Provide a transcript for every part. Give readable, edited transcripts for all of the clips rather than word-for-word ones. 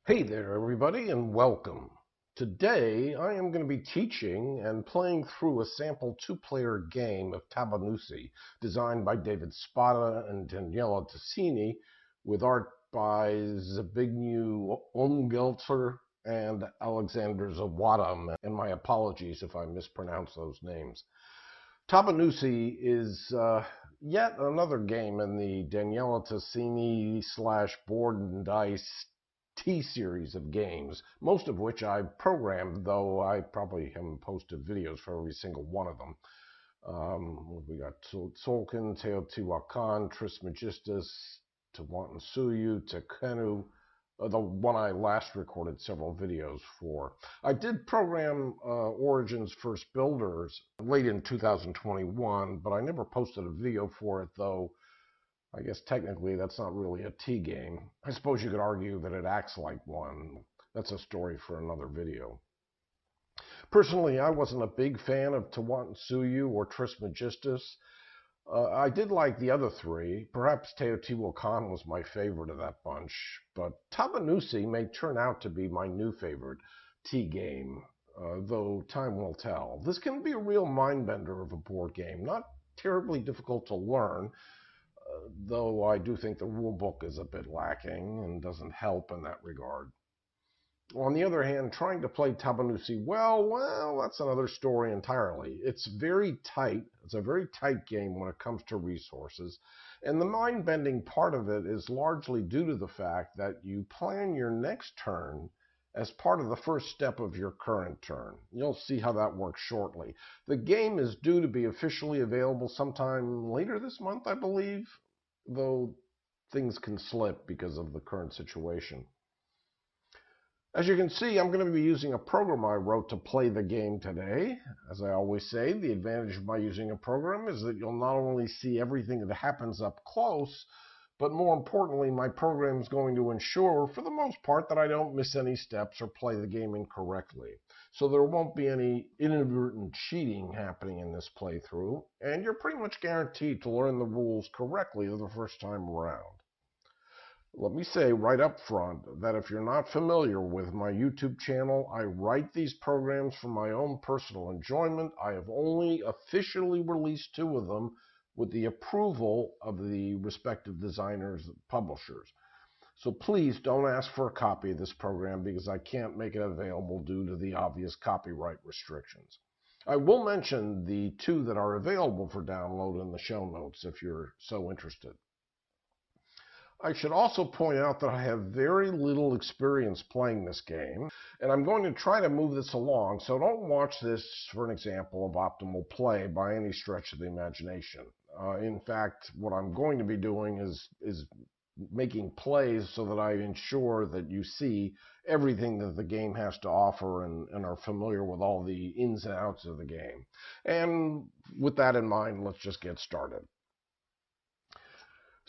Hey there, everybody, and welcome. Today, I am going to be teaching and playing through a sample two-player game of Tabannusi, designed by David Spada and Daniele Tascini, with art by Zbigniew, Ulmgelter, and Aleksander Zawada, and my apologies if I mispronounce those names. Tabannusi is yet another game in the Daniele Tascini / Board and Dice T-series of games, most of which I've programmed, though I probably haven't posted videos for every single one of them. We got Tzolk'in, Teotihuacan, Trismegistus, Tabannusi, Tekenu, the one I last recorded several videos for. I did program Origin's First Builders late in 2021, but I never posted a video for it, though I guess technically that's not really a T game. I suppose you could argue that it acts like one. That's a story for another video. Personally, I wasn't a big fan of Tabannusi or Trismegistus. I did like the other three. Perhaps Teotihuacan was my favorite of that bunch, but Tabannusi may turn out to be my new favorite T game, though time will tell. This can be a real mind-bender of a board game, not terribly difficult to learn, though I do think the rulebook is a bit lacking and doesn't help in that regard. On the other hand, trying to play Tabannusi well, that's another story entirely. It's very tight. It's a very tight game when it comes to resources, and the mind-bending part of it is largely due to the fact that you plan your next turn as part of the first step of your current turn. You'll see how that works shortly. The game is due to be officially available sometime later this month, I believe, though things can slip because of the current situation. As you can see, I'm going to be using a program I wrote to play the game today. As I always say, the advantage by using a program is that you'll not only see everything that happens up close, but more importantly, my program is going to ensure, for the most part, that I don't miss any steps or play the game incorrectly. So there won't be any inadvertent cheating happening in this playthrough, and you're pretty much guaranteed to learn the rules correctly the first time around. Let me say right up front that if you're not familiar with my YouTube channel, I write these programs for my own personal enjoyment. I have only officially released 2 of them with the approval of the respective designers and publishers. So please don't ask for a copy of this program because I can't make it available due to the obvious copyright restrictions. I will mention the 2 that are available for download in the show notes if you're so interested. I should also point out that I have very little experience playing this game, and I'm going to try to move this along, so don't watch this for an example of optimal play by any stretch of the imagination. In fact, what I'm going to be doing is making plays so that I ensure that you see everything that the game has to offer and are familiar with all the ins and outs of the game. And with that in mind, let's just get started.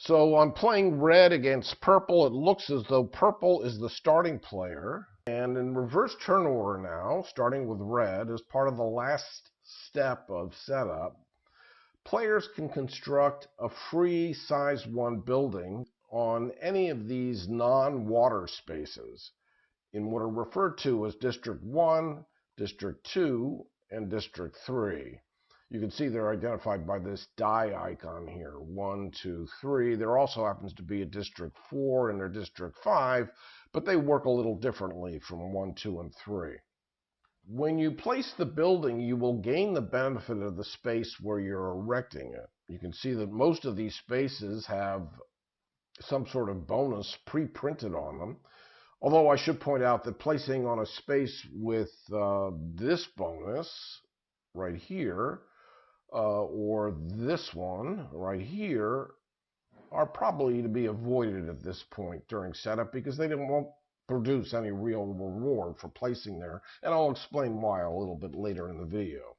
So I'm playing red against purple. It looks as though purple is the starting player. And in reverse turn order now, starting with red, as part of the last step of setup, players can construct a free size 1 building on any of these non-water spaces in what are referred to as District 1, District 2, and District 3. You can see they're identified by this die icon here, 1, 2, 3. There also happens to be a District 4 and a District 5, but they work a little differently from 1, 2, and 3. When you place the building, you will gain the benefit of the space where you're erecting it. You can see that most of these spaces have some sort of bonus pre-printed on them. Although I should point out that placing on a space with this bonus right here, or this one right here, are probably to be avoided at this point during setup because they won't produce any real reward for placing there, and I'll explain why a little bit later in the video.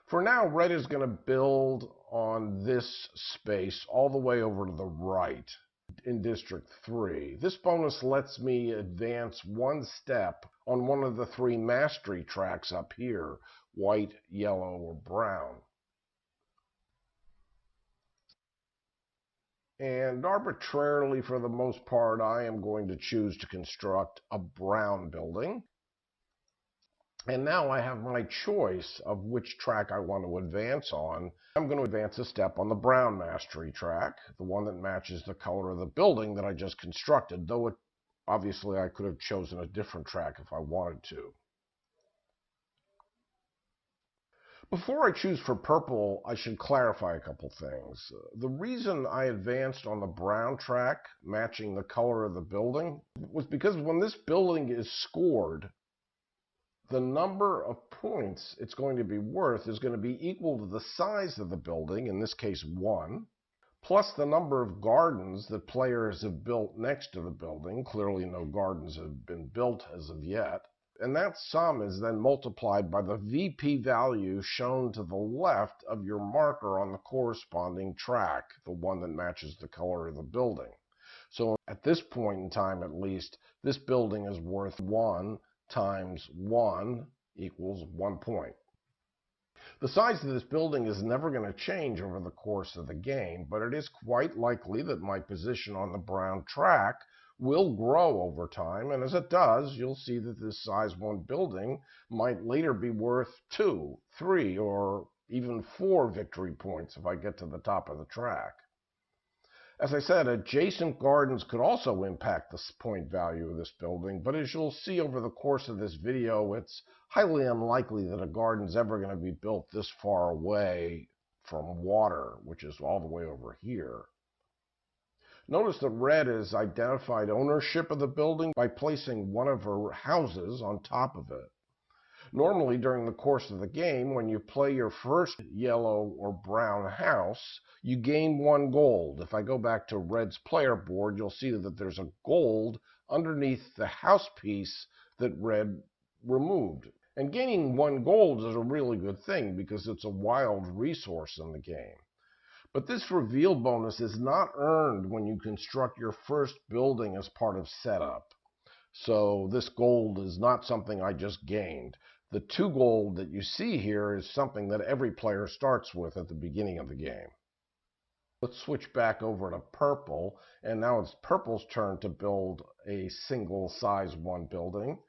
For now, red is going to build on this space all the way over to the right in District 3. This bonus lets me advance 1 step on one of the 3 mastery tracks up here, white, yellow, or brown. And arbitrarily, for the most part, I am going to choose to construct a brown building. And now I have my choice of which track I want to advance on. I'm going to advance a step on the brown mastery track, the one that matches the color of the building that I just constructed, though obviously I could have chosen a different track if I wanted to. Before I choose for purple, I should clarify a couple things. The reason I advanced on the brown track, matching the color of the building, was because when this building is scored, the number of points it's going to be worth is going to be equal to the size of the building, in this case 1, plus the number of gardens that players have built next to the building. Clearly no gardens have been built as of yet. And that sum is then multiplied by the VP value shown to the left of your marker on the corresponding track, the one that matches the color of the building. So at this point in time, at least, this building is worth 1 times 1 equals 1 point. The size of this building is never going to change over the course of the game, but it is quite likely that my position on the brown track will grow over time, and as it does, you'll see that this size 1 building might later be worth 2, 3, or even 4 victory points if I get to the top of the track. As I said, adjacent gardens could also impact the point value of this building, but as you'll see over the course of this video, it's highly unlikely that a garden's ever going to be built this far away from water, which is all the way over here. Notice that red has identified ownership of the building by placing one of her houses on top of it. Normally, during the course of the game, when you play your first yellow or brown house, you gain 1 gold. If I go back to red's player board, you'll see that there's a gold underneath the house piece that red removed. And gaining 1 gold is a really good thing because it's a wild resource in the game. But this reveal bonus is not earned when you construct your first building as part of setup. So this gold is not something I just gained. The 2 gold that you see here is something that every player starts with at the beginning of the game. Let's switch back over to purple, and now it's purple's turn to build a single size 1 building.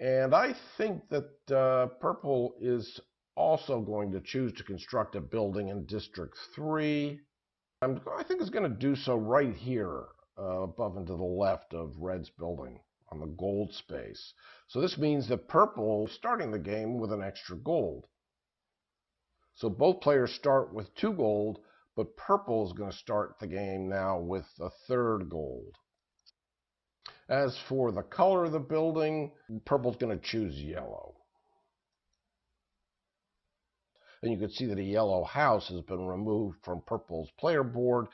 And I think that purple is also going to choose to construct a building in District 3. I think it's going to do so right here, above and to the left of red's building, on the gold space. So this means that purple is starting the game with an extra gold. So both players start with 2 gold, but purple is going to start the game now with a 3rd gold. As for the color of the building, purple's going to choose yellow. And you can see that a yellow house has been removed from purple's player board.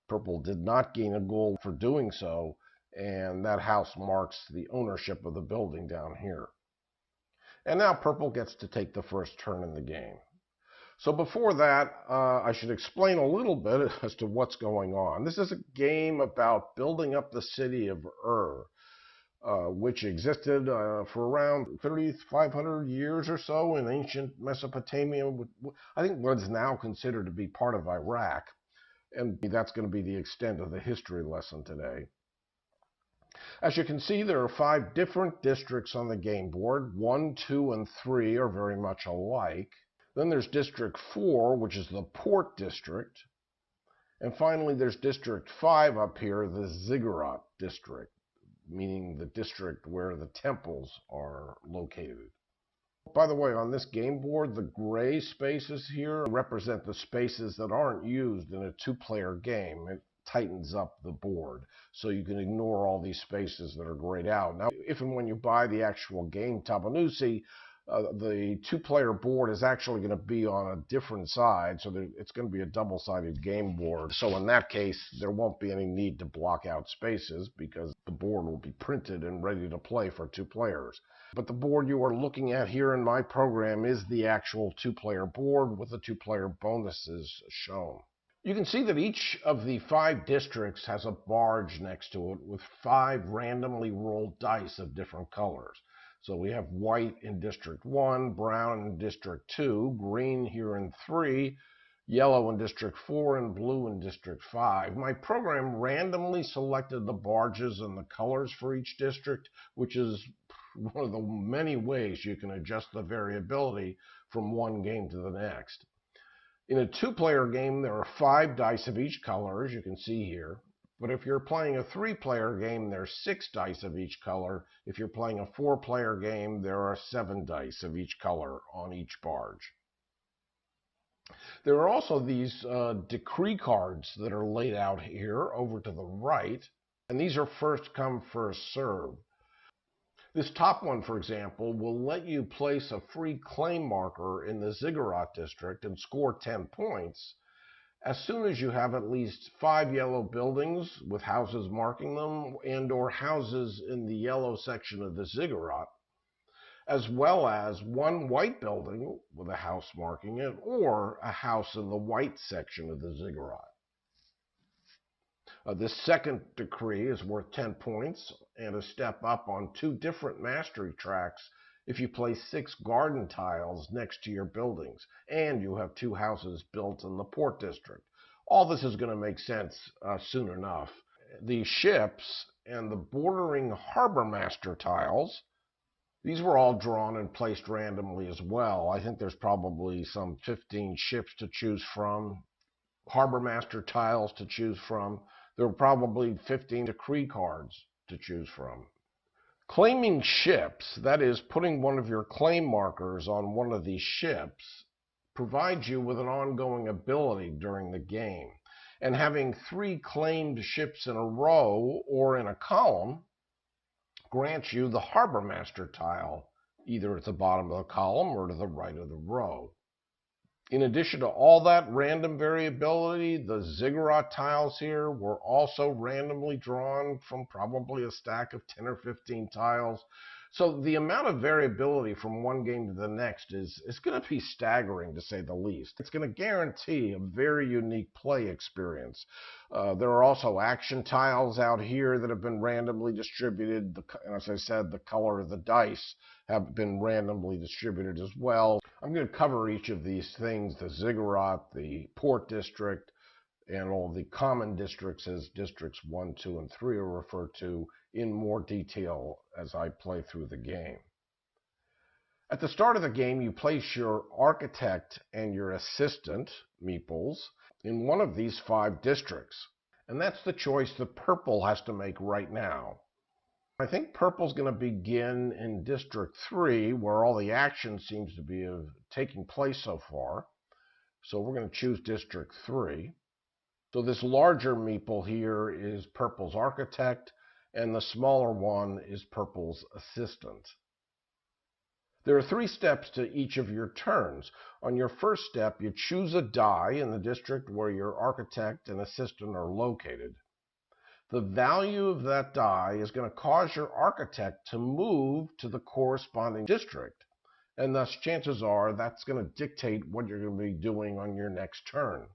Purple did not gain a gold for doing so, and that house marks the ownership of the building down here. And now purple gets to take the first turn in the game. So before that, I should explain a little bit as to what's going on. This is a game about building up the city of which existed for around 3,500 years or so in ancient Mesopotamia. I think what's now considered to be part of Iraq. And that's going to be the extent of the history lesson today. As you can see, there are 5 different districts on the game board. 1, 2, and 3 are very much alike. Then there's District 4, which is the Port District. And finally, there's District 5 up here, the Ziggurat District, meaning the district where the temples are located. By the way, on this game board, the gray spaces here represent the spaces that aren't used in a 2-player game. It tightens up the board, so you can ignore all these spaces that are grayed out. Now, if and when you buy the actual game Tabannusi, the 2-player board is actually going to be on a different side, so it's going to be a double-sided game board. So in that case, there won't be any need to block out spaces because the board will be printed and ready to play for 2 players. But the board you are looking at here in my program is the actual 2-player board with the 2-player bonuses shown. You can see that each of the 5 districts has a barge next to it with 5 randomly rolled dice of different colors. So we have white in District 1, brown in District 2, green here in 3, yellow in District 4 and blue in District 5. My program randomly selected the barges and the colors for each district, which is one of the many ways you can adjust the variability from one game to the next. In a two-player game, there are 5 dice of each color, as you can see here. But if you're playing a 3-player game, there's 6 dice of each color. If you're playing a 4-player game, there are 7 dice of each color on each barge. There are also these decree cards that are laid out here over to the right, and these are first come, first served. This top one, for example, will let you place a free claim marker in the Ziggurat district and score 10 points as soon as you have at least 5 yellow buildings with houses marking them and or houses in the yellow section of the Ziggurat, as well as 1 white building with a house marking it or a house in the white section of the Ziggurat. This second decree is worth 10 points and a step up on 2 different mastery tracks if you place 6 garden tiles next to your buildings and you have 2 houses built in the port district. All this is going to make sense soon enough. The ships and the bordering harbor master tiles, these were all drawn and placed randomly as well. I think there's probably some 15 ships to choose from, harbor master tiles to choose from. There were probably 15 decree cards to choose from. Claiming ships, that is, putting one of your claim markers on one of these ships, provides you with an ongoing ability during the game. And having 3 claimed ships in a row or in a column grants you the harbor master tile, either at the bottom of the column or to the right of the row. In addition to all that random variability, the Ziggurat tiles here were also randomly drawn from probably a stack of 10 or 15 tiles. So the amount of variability from one game to the next is going to be staggering, to say the least. It's going to guarantee a very unique play experience. There are also action tiles out here that have been randomly distributed. As I said, the color of the dice have been randomly distributed as well. I'm going to cover each of these things, the Ziggurat, the port district, and all the common districts as districts 1, 2, and 3 are referred to in more detail as I play through the game. At the start of the game, you place your architect and your assistant, meeples, in one of these 5 districts. And that's the choice that purple has to make right now. I think purple's going to begin in District 3, where all the action seems to be taking place so far. So we're going to choose District 3. So this larger meeple here is purple's architect, and the smaller one is purple's assistant. There are 3 steps to each of your turns. On your first step, you choose a die in the district where your architect and assistant are located. The value of that die is going to cause your architect to move to the corresponding district, and thus chances are that's going to dictate what you're going to be doing on your next turn.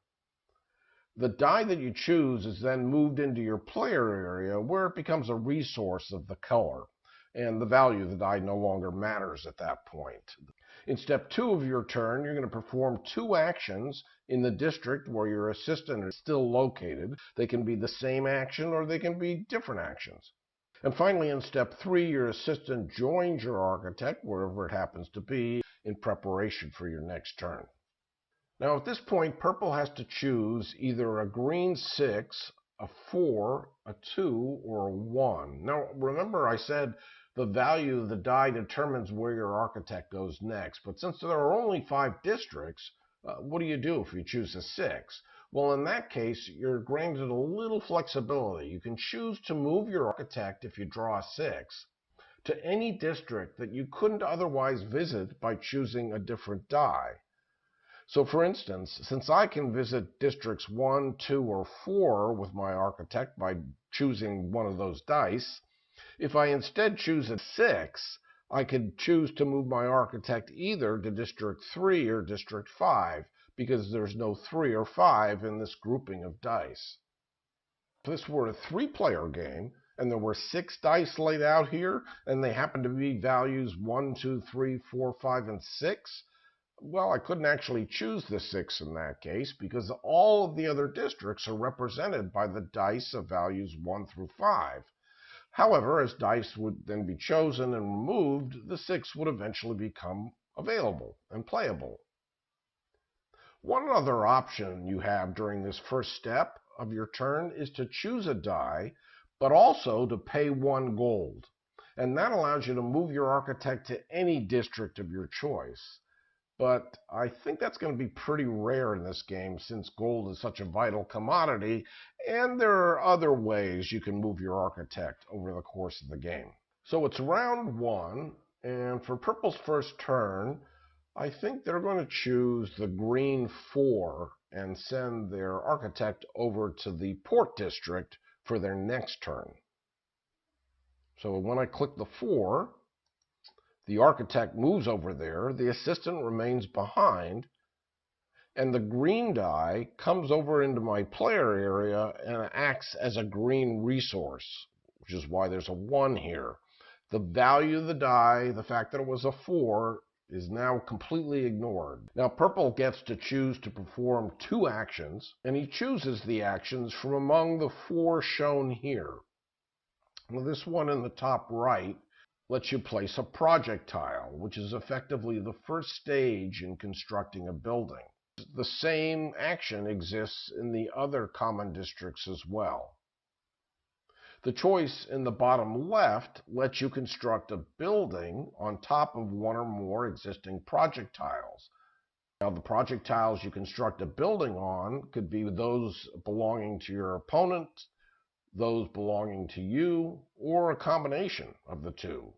The die that you choose is then moved into your player area where it becomes a resource of the color, and the value of the die no longer matters at that point. In step 2 of your turn, you're going to perform 2 actions in the district where your assistant is still located. They can be the same action or they can be different actions. And finally, in step 3, your assistant joins your architect, wherever it happens to be, in preparation for your next turn. Now at this point, purple has to choose either a green 6, a 4, a 2, or a 1. Now remember I said the value of the die determines where your architect goes next, but since there are only 5 districts, what do you do if you choose a 6? Well, in that case, you're granted a little flexibility. You can choose to move your architect, if you draw a 6, to any district that you couldn't otherwise visit by choosing a different die. So for instance, since I can visit districts 1, 2, or 4 with my architect by choosing one of those dice, if I instead choose a 6, I could choose to move my architect either to District 3 or District 5, because there's no 3 or 5 in this grouping of dice. If this were a 3-player game, and there were 6 dice laid out here, and they happen to be values 1, 2, 3, 4, 5, and 6, Well, I couldn't actually choose the 6 in that case because all of the other districts are represented by the dice of values 1 through 5. However, as dice would then be chosen and removed, the 6 would eventually become available and playable. One other option you have during this first step of your turn is to choose a die, but also to pay 1 gold. And that allows you to move your architect to any district of your choice. But I think that's going to be pretty rare in this game since gold is such a vital commodity, and there are other ways you can move your architect over the course of the game. So it's round 1, and for purple's first turn, I think they're going to choose the green 4 and send their architect over to the port district for their next turn. So when I click the 4, the architect moves over there, the assistant remains behind, and the green die comes over into my player area and acts as a green resource, which is why there's a 1 here. The value of the die, the fact that it was a 4, is now completely ignored. Now purple gets to choose to perform 2 actions, and he chooses the actions from among the 4 shown here. Now this one in the top right lets you place a project tile, which is effectively the first stage in constructing a building. The same action exists in the other common districts as well. The choice in the bottom left lets you construct a building on top of 1 or more existing project tiles. Now, the project tiles you construct a building on could be those belonging to your opponent, those belonging to you, or a combination of the two.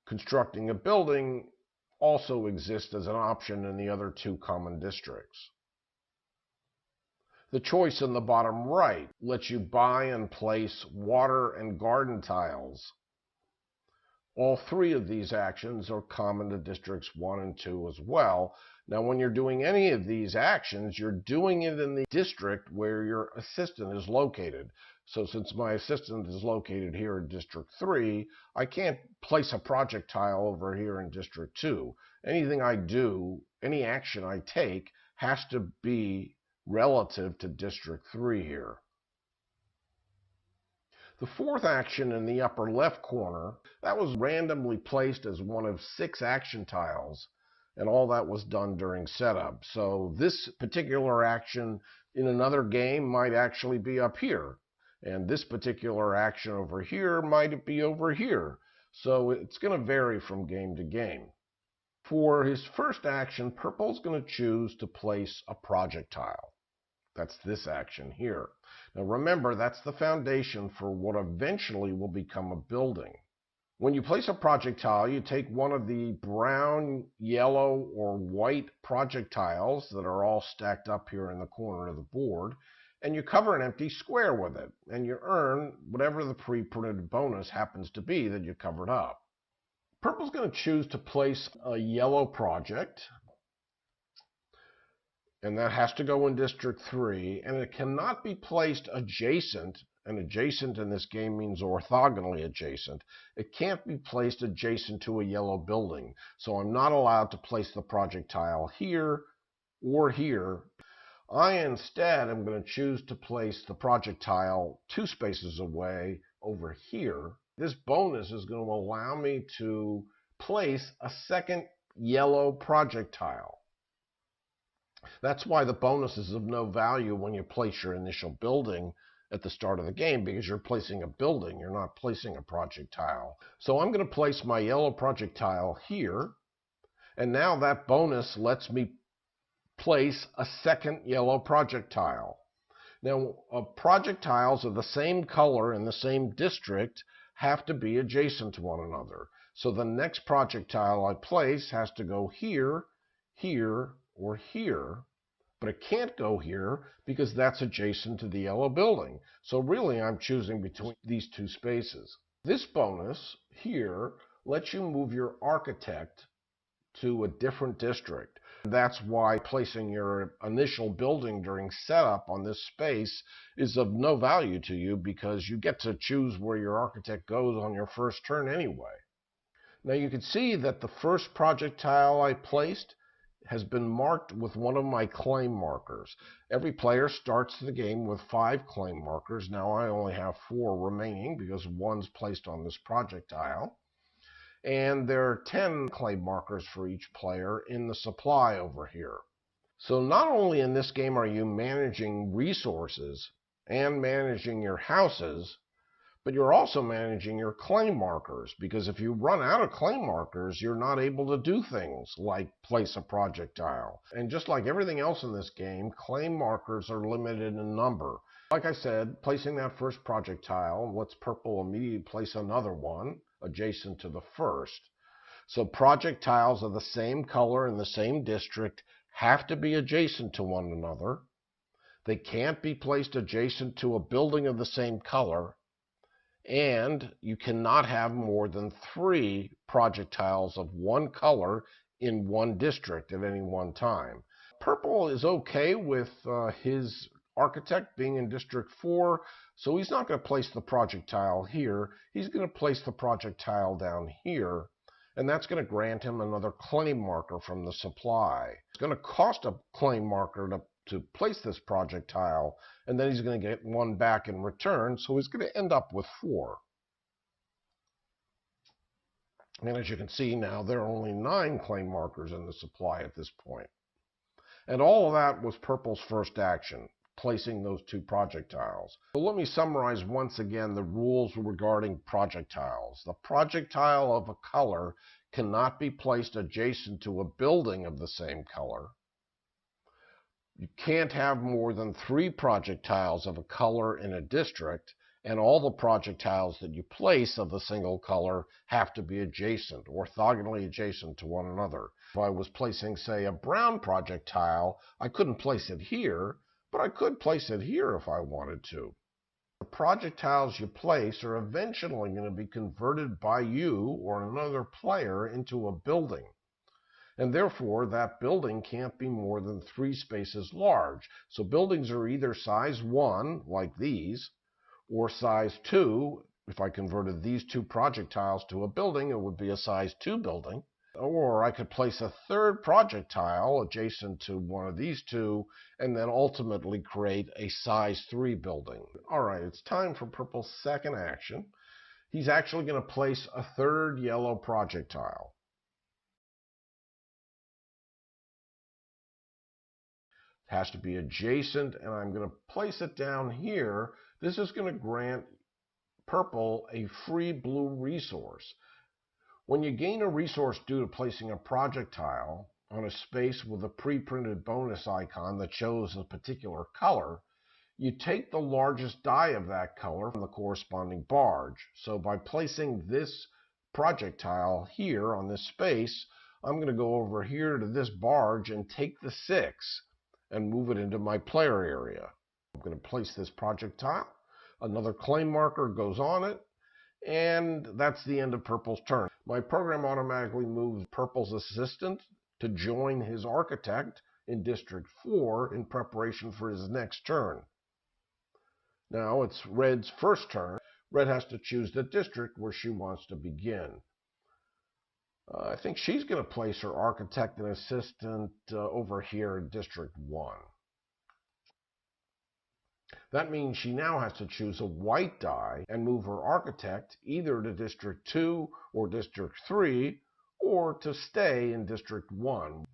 Constructing a building also exists as an option in the other 2 common districts. The choice in the bottom right lets you buy and place water and garden tiles. All 3 of these actions are common to districts 1 and 2 as well. Now, when you're doing any of these actions, you're doing it in the district where your assistant is located. So since my assistant is located here in District 3, I can't place a project tile over here in District 2. Anything I do, any action I take, has to be relative to District 3 here. The 4th action in the upper left corner, that was randomly placed as one of 6 action tiles, and all that was done during setup. So this particular action in another game might actually be up here, and this particular action over here might be over here. So it's going to vary from game to game. For his first action, purple's going to choose to place a project tile. That's this action here. Now remember, that's the foundation for what eventually will become a building. When you place a project tile, you take one of the brown, yellow, or white project tiles that are all stacked up here in the corner of the board, and you cover an empty square with it, and you earn whatever the pre-printed bonus happens to be that you covered up. Purple's going to choose to place a yellow project, and that has to go in District 3, and it cannot be placed adjacent, and adjacent in this game means orthogonally adjacent. It can't be placed adjacent to a yellow building, so I'm not allowed to place the project tile here or here. I instead am going to choose to place the project tile 2 spaces away over here. This bonus is going to allow me to place a second yellow project tile. That's why the bonus is of no value when you place your initial building at the start of the game, because you're placing a building, you're not placing a project tile. So I'm going to place my yellow project tile here, and now that bonus lets me place a second yellow project tile. Now, project tiles of the same color in the same district have to be adjacent to one another. So the next project tile I place has to go here, here, or here, but it can't go here because that's adjacent to the yellow building. So really I'm choosing between these 2 spaces. This bonus here lets you move your architect to a different district. That's why placing your initial building during setup on this space is of no value to you, because you get to choose where your architect goes on your first turn anyway. Now you can see that the first project tile I placed has been marked with one of my claim markers. Every player starts the game with 5 claim markers. Now I only have 4 remaining because one's placed on this projectile. And there are 10 claim markers for each player in the supply over here. So not only in this game are you managing resources and managing your houses, but you're also managing your claim markers, because if you run out of claim markers, you're not able to do things like place a projectile. And just like everything else in this game, claim markers are limited in number. Like I said, placing that first projectile lets purple immediately place another one adjacent to the first. So projectiles of the same color in the same district have to be adjacent to one another. They can't be placed adjacent to a building of the same color, and you cannot have more than 3 projectiles of one color in one district at any one time. Purple is okay with his architect being in District 4, so he's not going to place the projectile here. He's going to place the projectile down here, and that's going to grant him another claim marker from the supply. It's going to cost a claim marker to place this projectile, and then he's going to get one back in return, so he's going to end up with 4. And as you can see now, there are only 9 claim markers in the supply at this point. And all of that was purple's first action, placing those 2 projectiles. So let me summarize once again the rules regarding projectiles. The projectile of a color cannot be placed adjacent to a building of the same color. You can't have more than 3 projectiles of a color in a district, and all the projectiles that you place of the single color have to be adjacent, orthogonally adjacent to one another. If I was placing, say, a brown projectile, I couldn't place it here, but I could place it here if I wanted to. The projectiles you place are eventually going to be converted by you or another player into a building. And therefore, that building can't be more than 3 spaces large. So buildings are either size 1, like these, or size 2. If I converted these 2 projectiles to a building, it would be a size 2 building. Or I could place a third projectile adjacent to one of these 2, and then ultimately create a size 3 building. All right, it's time for purple's second action. He's actually going to place a third yellow projectile. Has to be adjacent, and I'm going to place it down here. This is going to grant purple a free blue resource. When you gain a resource due to placing a projectile on a space with a pre-printed bonus icon that shows a particular color, you take the largest die of that color from the corresponding barge. So by placing this projectile here on this space, I'm going to go over here to this barge and take the 6 and move it into my player area. I'm going to place this projectile. Another claim marker goes on it, and that's the end of purple's turn. My program automatically moves purple's assistant to join his architect in District 4 in preparation for his next turn. Now it's red's first turn. Red has to choose the district where she wants to begin. I think she's going to place her architect and assistant over here in District 1. That means she now has to choose a white die and move her architect either to District 2 or District 3, or to stay in District 1.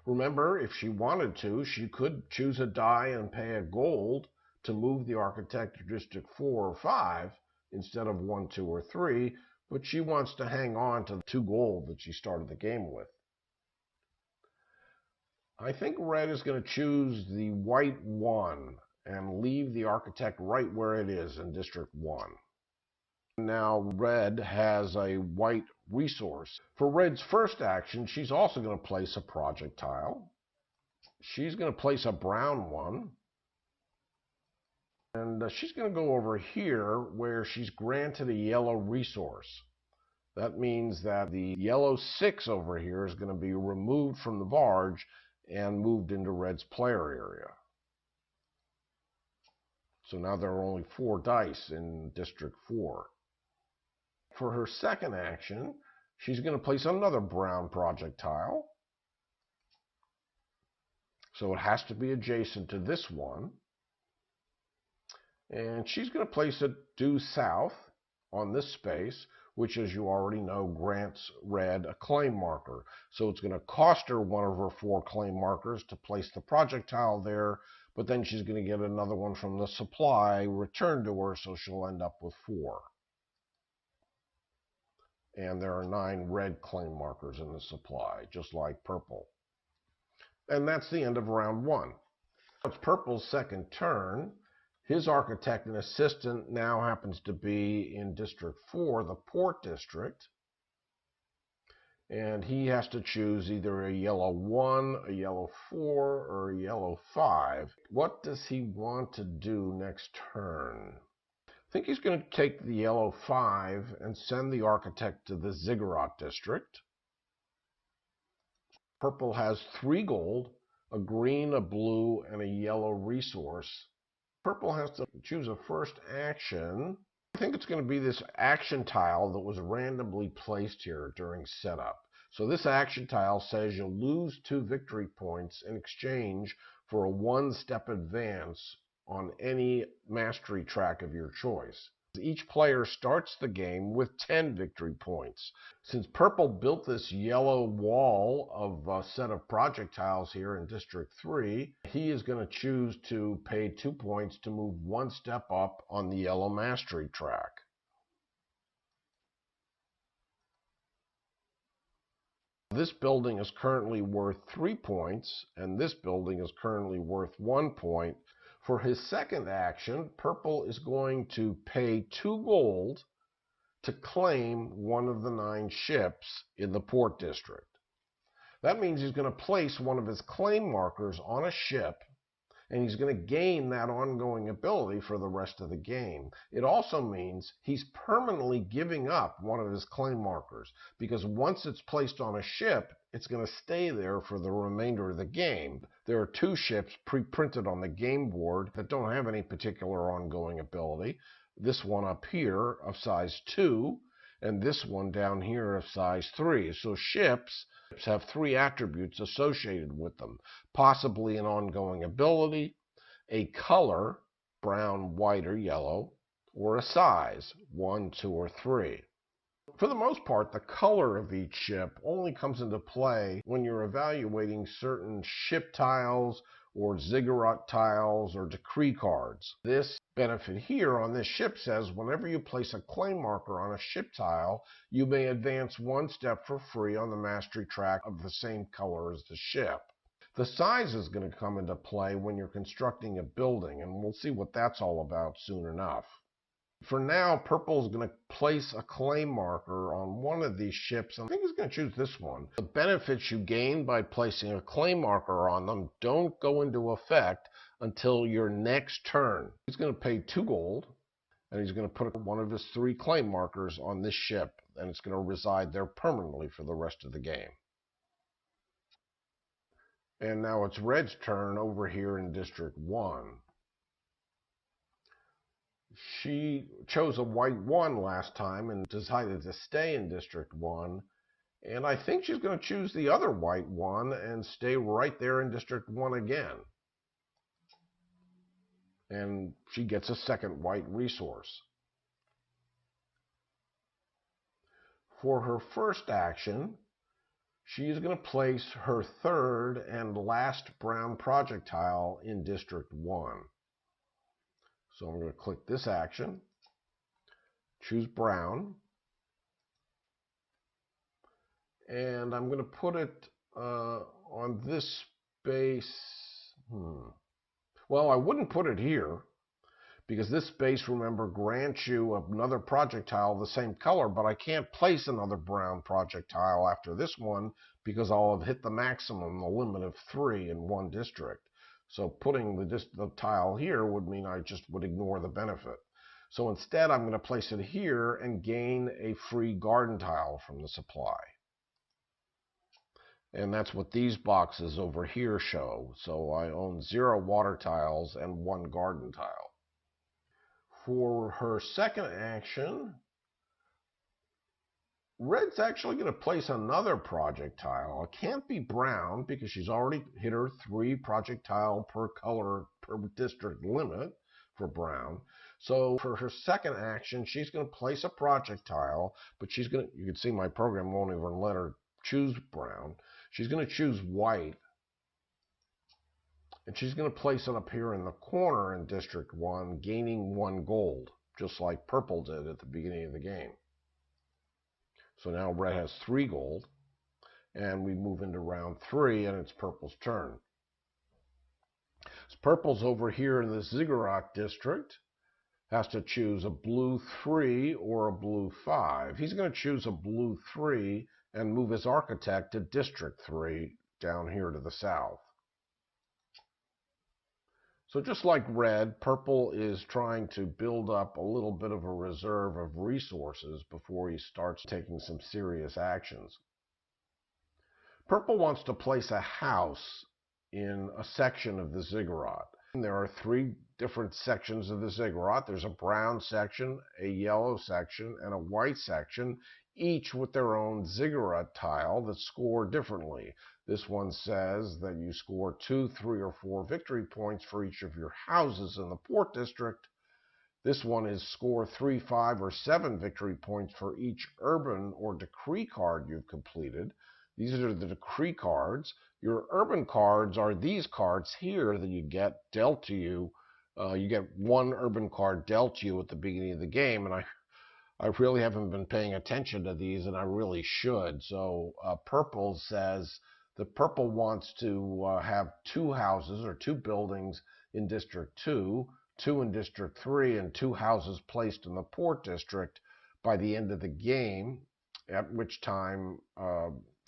Remember, if she wanted to, she could choose a die and pay a gold to move the architect to District 4 or 5 instead of 1, 2, or 3, but she wants to hang on to the 2 gold that she started the game with. I think red is going to choose the white 1 and leave the architect right where it is in District 1. Now red has a white resource. For red's first action, she's also going to place a projectile. She's going to place a brown one. And she's going to go over here where she's granted a yellow resource. That means that the yellow 6 over here is going to be removed from the barge and moved into red's player area. So now there are only 4 dice in District 4. For her second action, she's going to place another brown projectile. So it has to be adjacent to this one. And she's going to place it due south on this space, which, as you already know, grants red a claim marker. So it's going to cost her one of her 4 claim markers to place the projectile there, but then she's going to get another one from the supply returned to her, so she'll end up with 4. And there are 9 red claim markers in the supply, just like purple. And that's the end of round 1. It's purple's second turn. His architect and assistant now happens to be in District 4, the Port District. And he has to choose either a yellow 1, a yellow 4, or a yellow 5. What does he want to do next turn? I think he's going to take the yellow 5 and send the architect to the Ziggurat District. Purple has 3 gold, a green, a blue, and a yellow resource. Purple has to choose a first action. I think it's going to be this action tile that was randomly placed here during setup. So this action tile says you'll lose 2 victory points in exchange for a 1-step advance on any mastery track of your choice. Each player starts the game with 10 victory points. Since purple built this yellow wall of a set of projectiles here in District 3, he is going to choose to pay 2 points to move 1 step up on the yellow mastery track. This building is currently worth 3 points, and this building is currently worth 1 point. For his second action, purple is going to pay 2 gold to claim one of the 9 ships in the Port District. That means he's going to place one of his claim markers on a ship, and he's going to gain that ongoing ability for the rest of the game. It also means he's permanently giving up one of his claim markers, because once it's placed on a ship, it's going to stay there for the remainder of the game. There are 2 ships pre-printed on the game board that don't have any particular ongoing ability. This one up here of size 2, and this one down here of size 3. So ships have 3 attributes associated with them, possibly an ongoing ability, a color, brown, white, or yellow, or a size, 1, 2, or 3. For the most part, the color of each ship only comes into play when you're evaluating certain ship tiles or ziggurat tiles or decree cards. This benefit here on this ship says whenever you place a claim marker on a ship tile, you may advance 1 step for free on the mastery track of the same color as the ship. The size is going to come into play when you're constructing a building, and we'll see what that's all about soon enough. For now, purple is going to place a claim marker on one of these ships, and I think he's going to choose this one. The benefits you gain by placing a claim marker on them don't go into effect until your next turn. He's going to pay 2 gold, and he's going to put one of his 3 claim markers on this ship, and it's going to reside there permanently for the rest of the game. And now it's Red's turn over here in District 1. She chose a white 1 last time and decided to stay in District 1. And I think she's going to choose the other white 1 and stay right there in District 1 again. And she gets a second white resource. For her first action, she is going to place her 3rd and last brown projectile in District 1. So I'm going to click this action, choose brown, and I'm going to put it on this space. Well, I wouldn't put it here, because this space, remember, grants you another projectile the same color, but I can't place another brown projectile after this one because I'll have hit the maximum, the limit of 3 in one district. So putting the tile here would mean I just would ignore the benefit. So instead, I'm going to place it here and gain a free garden tile from the supply. And that's what these boxes over here show. So I own 0 water tiles and 1 garden tile. For her second action, Red's actually going to place another projectile. It can't be brown because she's already hit her 3 projectile per color per district limit for brown. So for her second action, she's going to place a projectile, but you can see my program won't even let her choose brown. She's going to choose white, and she's going to place it up here in the corner in District 1, gaining 1 gold, just like purple did at the beginning of the game. So now red has 3 gold, and we move into round 3, and it's purple's turn. So purple's over here in the Ziggurat district, has to choose a blue 3 or a blue 5. He's going to choose a blue 3 and move his architect to District 3 down here to the south. So just like red, purple is trying to build up a little bit of a reserve of resources before he starts taking some serious actions. Purple wants to place a house in a section of the Ziggurat. There are 3 different sections of the Ziggurat. There's a brown section, a yellow section, and a white section, each with their own Ziggurat tile that score differently. This one says that you score 2, 3, or 4 victory points for each of your houses in the port district. This one is score 3, 5, or 7 victory points for each urban or decree card you've completed. These are the decree cards. Your urban cards are these cards here that you get dealt to you. You get 1 urban card dealt to you at the beginning of the game, and I really haven't been paying attention to these, and I really should. So purple says that purple wants to have 2 houses or 2 buildings in District 2, 2 in District 3, and 2 houses placed in the port district by the end of the game, at which time,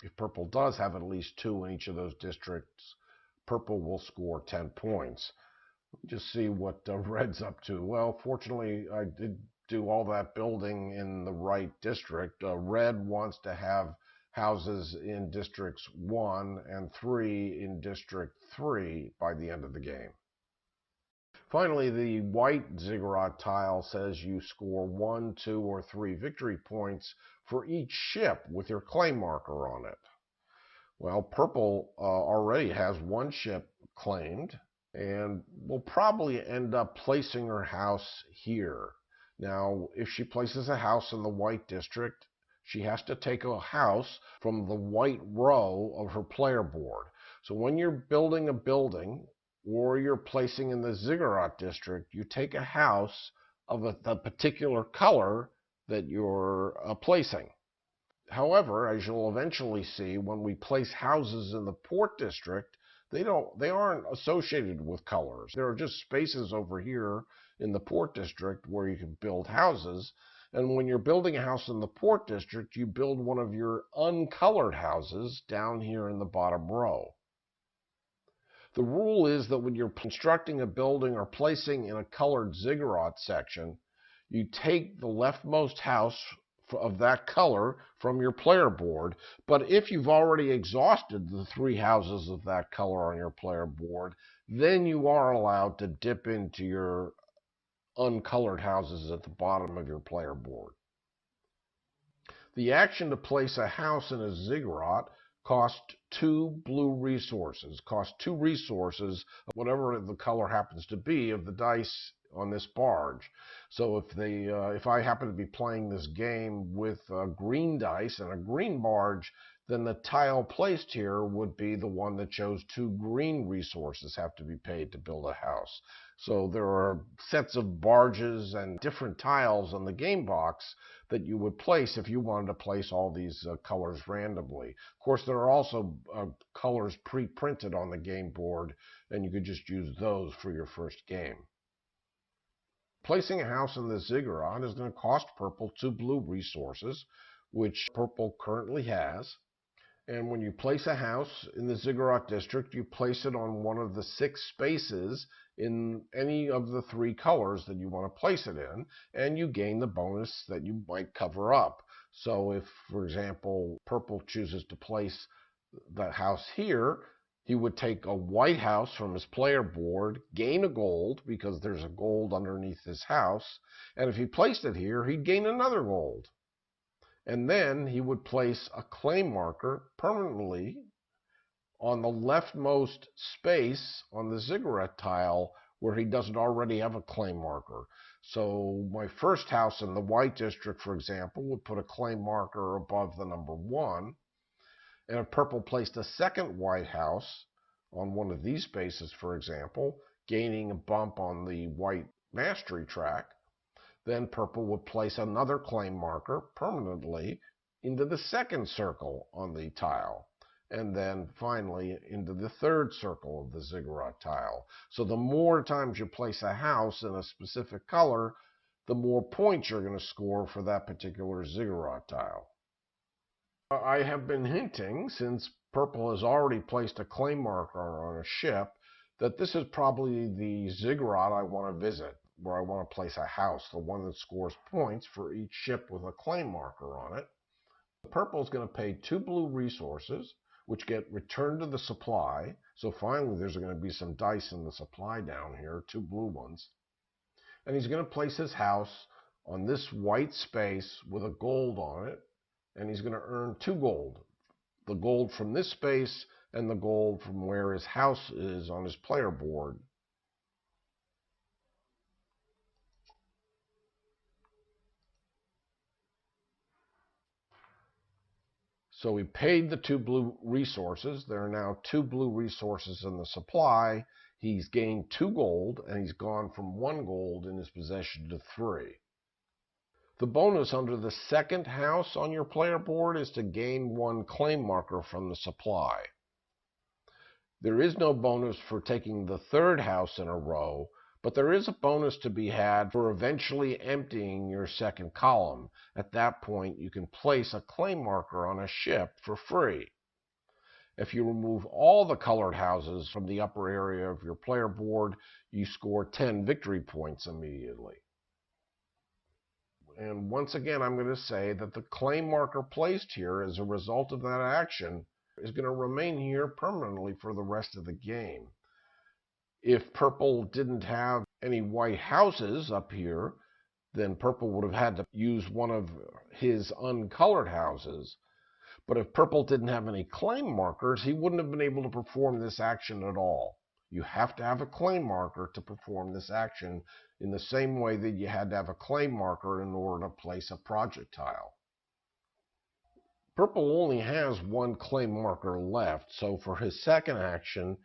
if purple does have at least 2 in each of those districts, purple will score 10 points. Just see what red's up to. Well, fortunately, I did do all that building in the right district. Red wants to have houses in Districts 1 and 3 in District 3 by the end of the game. Finally, the white Ziggurat tile says you score 1, 2, or 3 victory points for each ship with your claim marker on it. Well, purple already has 1 ship claimed, and will probably end up placing her house here. Now, if she places a house in the white district, she has to take a house from the white row of her player board. So when you're building a building, or you're placing in the Ziggurat district, you take a house of the particular color that you're placing. However, as you'll eventually see, when we place houses in the port district, they aren't associated with colors. There are just spaces over here in the port district where you can build houses. And when you're building a house in the port district, you build one of your uncolored houses down here in the bottom row. The rule is that when you're constructing a building or placing in a colored Ziggurat section, you take the leftmost house of that color from your player board. But if you've already exhausted the 3 houses of that color on your player board, then you are allowed to dip into your uncolored houses at the bottom of your player board. The action to place a house in a Ziggurat cost 2 blue resources, whatever the color happens to be of the dice on this barge. So if I happen to be playing this game with green dice and a green barge, then the tile placed here would be the one that chose 2 green resources have to be paid to build a house. So there are sets of barges and different tiles on the game box that you would place if you wanted to place all these colors randomly. Of course, there are also colors pre-printed on the game board, and you could just use those for your first game. Placing a house in the Ziggurat is going to cost purple 2 blue resources, which purple currently has. And when you place a house in the Ziggurat district, you place it on one of the 6 spaces in any of the 3 colors that you want to place it in, and you gain the bonus that you might cover up. So if, for example, purple chooses to place the house here, he would take a white house from his player board, gain a gold, because there's a gold underneath his house, and if he placed it here, he'd gain another gold. And then he would place a claim marker permanently on the leftmost space on the Ziggurat tile where he doesn't already have a claim marker. So my first house in the white district, for example, would put a claim marker above the number 1. And if purple placed a second white house on one of these spaces, for example, gaining a bump on the white mastery track, then purple would place another claim marker permanently into the second circle on the tile, and then finally into the third circle of the Ziggurat tile. So the more times you place a house in a specific color, the more points you're going to score for that particular Ziggurat tile. I have been hinting, since purple has already placed a claim marker on a ship, that this is probably the Ziggurat I want to visit, where I want to place a house, the one that scores points for each ship with a claim marker on it. Purple is going to pay 2 blue resources, which get returned to the supply. So finally there's going to be some dice in the supply down here, 2 blue ones. And he's going to place his house on this white space with a gold on it, and he's going to earn 2 gold. The gold from this space and the gold from where his house is on his player board. So he paid the 2 blue resources. There are now 2 blue resources in the supply. He's gained 2 gold, and he's gone from 1 gold in his possession to 3. The bonus under the second house on your player board is to gain 1 claim marker from the supply. There is no bonus for taking the third house in a row, but there is a bonus to be had for eventually emptying your second column. At that point, you can place a claim marker on a ship for free. If you remove all the colored houses from the upper area of your player board, you score 10 victory points immediately. And once again, I'm going to say that the claim marker placed here as a result of that action is going to remain here permanently for the rest of the game. If purple didn't have any white houses up here, then purple would have had to use one of his uncolored houses. But if purple didn't have any claim markers, he wouldn't have been able to perform this action at all. You have to have a claim marker to perform this action, in the same way that you had to have a claim marker in order to place a project tile. Purple only has 1 claim marker left, so for his second action,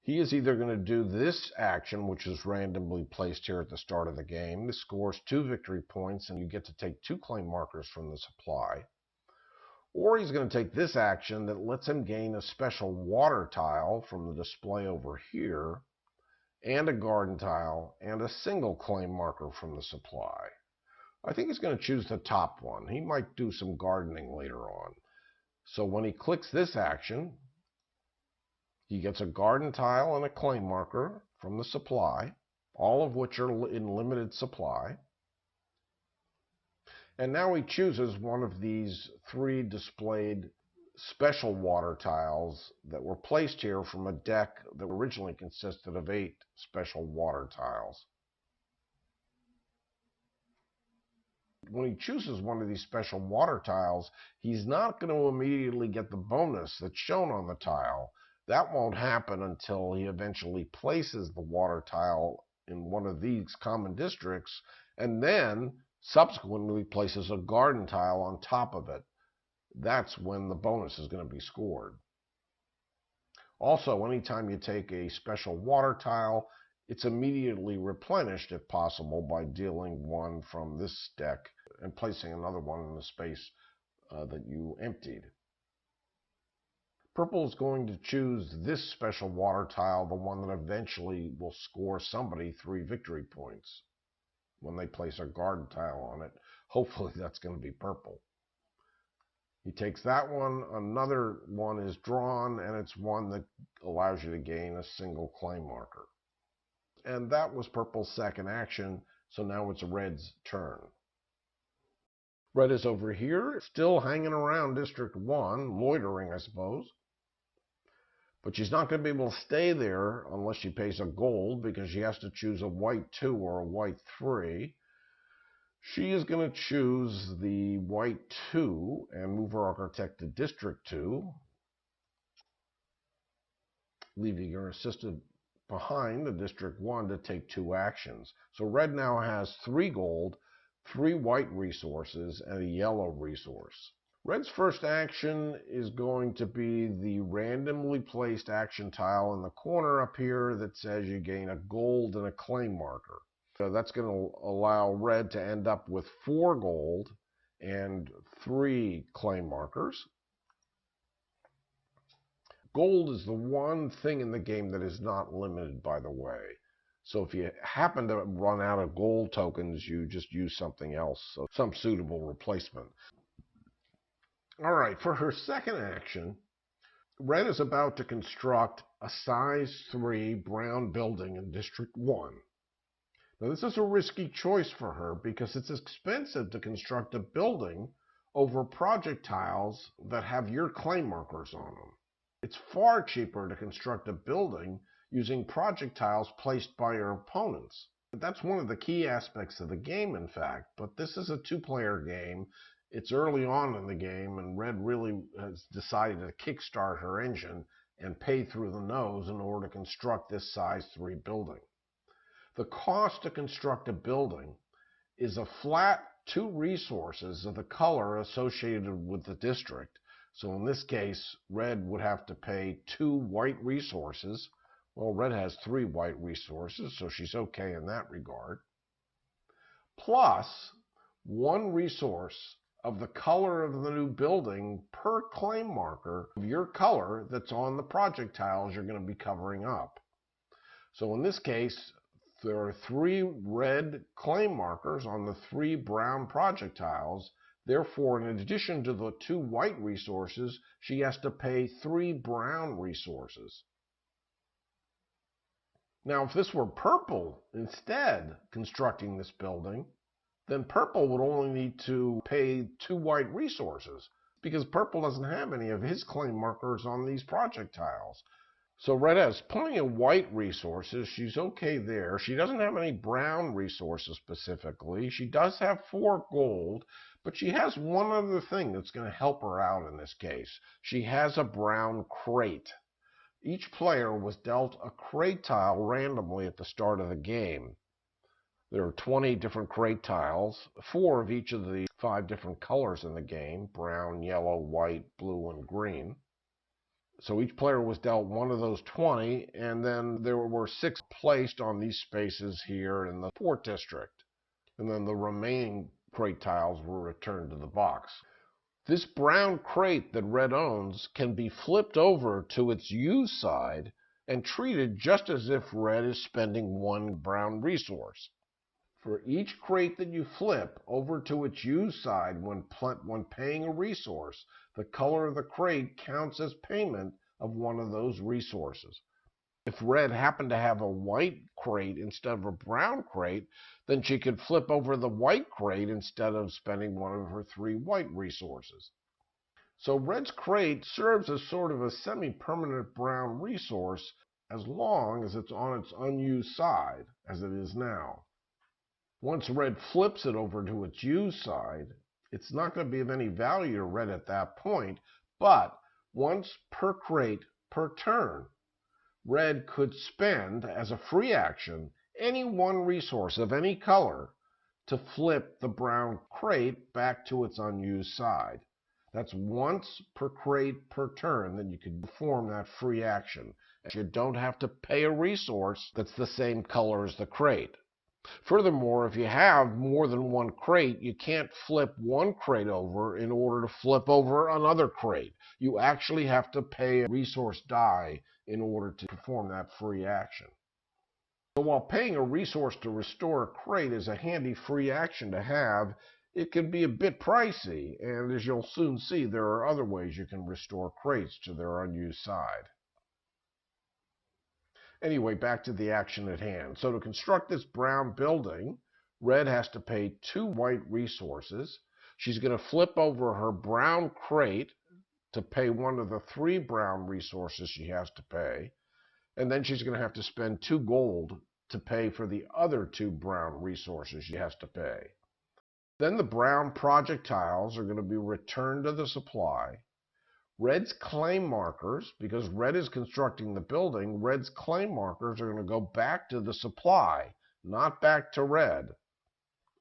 he is either going to do this action, which is randomly placed here at the start of the game. This scores 2 victory points, and you get to take 2 claim markers from the supply. Or he's going to take this action that lets him gain a special water tile from the display over here, and a garden tile, and a single claim marker from the supply. I think he's going to choose the top one. He might do some gardening later on. So when he clicks this action, he gets a garden tile and a claim marker from the supply, all of which are in limited supply. And now he chooses one of these 3 displayed special water tiles that were placed here from a deck that originally consisted of 8 special water tiles. When he chooses one of these special water tiles, he's not going to immediately get the bonus that's shown on the tile. That won't happen until he eventually places the water tile in one of these common districts, and then subsequently places a garden tile on top of it. That's when the bonus is going to be scored. Also, anytime you take a special water tile, it's immediately replenished, if possible, by dealing 1 from this deck and placing another one in the space that you emptied. Purple is going to choose this special water tile, the one that eventually will score somebody 3 victory points when they place a garden tile on it. Hopefully that's going to be purple. He takes that one, another one is drawn, and it's one that allows you to gain a single claim marker. And that was purple's second action, so now it's red's turn. Red is over here, still hanging around District 1, loitering, I suppose. But she's not going to be able to stay there unless she pays a gold, because she has to choose a white 2 or a white 3. She is going to choose the white 2 and move her architect to District 2, leaving her assistant behind the District 1 to take 2 actions. So red now has 3 gold, 3 white resources, and a yellow resource. Red's first action is going to be the randomly placed action tile in the corner up here that says you gain a gold and a claim marker. So that's going to allow red to end up with 4 gold and 3 claim markers. Gold is the one thing in the game that is not limited, by the way. So if you happen to run out of gold tokens, you just use something else, so some suitable replacement. All right, for her second action, red is about to construct a size 3 brown building in District 1. Now this is a risky choice for her because it's expensive to construct a building over projectiles that have your claim markers on them. It's far cheaper to construct a building using projectiles placed by your opponents. That's one of the key aspects of the game, in fact, but this is a 2-player game. It's early on in the game, and Red really has decided to kickstart her engine and pay through the nose in order to construct this size 3 building. The cost to construct a building is a flat 2 resources of the color associated with the district. So in this case, red would have to pay 2 white resources. Well, red has 3 white resources, so she's okay in that regard. Plus 1 resource of the color of the new building per claim marker of your color that's on the projectiles you're going to be covering up. So in this case, there are 3 red claim markers on the 3 brown projectiles. Therefore, in addition to the 2 white resources, she has to pay 3 brown resources. Now, if this were purple instead constructing this building, then purple would only need to pay 2 white resources because purple doesn't have any of his claim markers on these projectiles. So red has plenty of white resources. She's okay there. She doesn't have any brown resources specifically. She does have 4 gold, but she has one other thing that's going to help her out in this case. She has a brown crate. Each player was dealt a crate tile randomly at the start of the game. There are 20 different crate tiles, 4 of each of the 5 different colors in the game: brown, yellow, white, blue, and green. So each player was dealt one of those 20, and then there were 6 placed on these spaces here in the port district. And then the remaining crate tiles were returned to the box. This brown crate that red owns can be flipped over to its use side and treated just as if red is spending 1 brown resource. For each crate that you flip over to its use side when paying a resource, the color of the crate counts as payment of one of those resources. If red happened to have a white crate instead of a brown crate, then she could flip over the white crate instead of spending one of her 3 white resources. So red's crate serves as sort of a semi-permanent brown resource as long as it's on its unused side, as it is now. Once red flips it over to its use side, it's not going to be of any value to red at that point, but once per crate per turn, red could spend, as a free action, any 1 resource of any color to flip the brown crate back to its unused side. That's once per crate per turn that you could perform that free action. You don't have to pay a resource that's the same color as the crate. Furthermore, if you have more than 1 crate, you can't flip 1 crate over in order to flip over another crate. You actually have to pay a resource die in order to perform that free action. So while paying a resource to restore a crate is a handy free action to have, it can be a bit pricey, and as you'll soon see, there are other ways you can restore crates to their unused side. Anyway, back to the action at hand. So to construct this brown building, red has to pay 2 white resources. She's going to flip over her brown crate to pay one of the 3 brown resources she has to pay. And then she's going to have to spend 2 gold to pay for the other 2 brown resources she has to pay. Then the brown project tiles are going to be returned to the supply. Red's claim markers, because red is constructing the building, red's claim markers are going to go back to the supply, not back to red.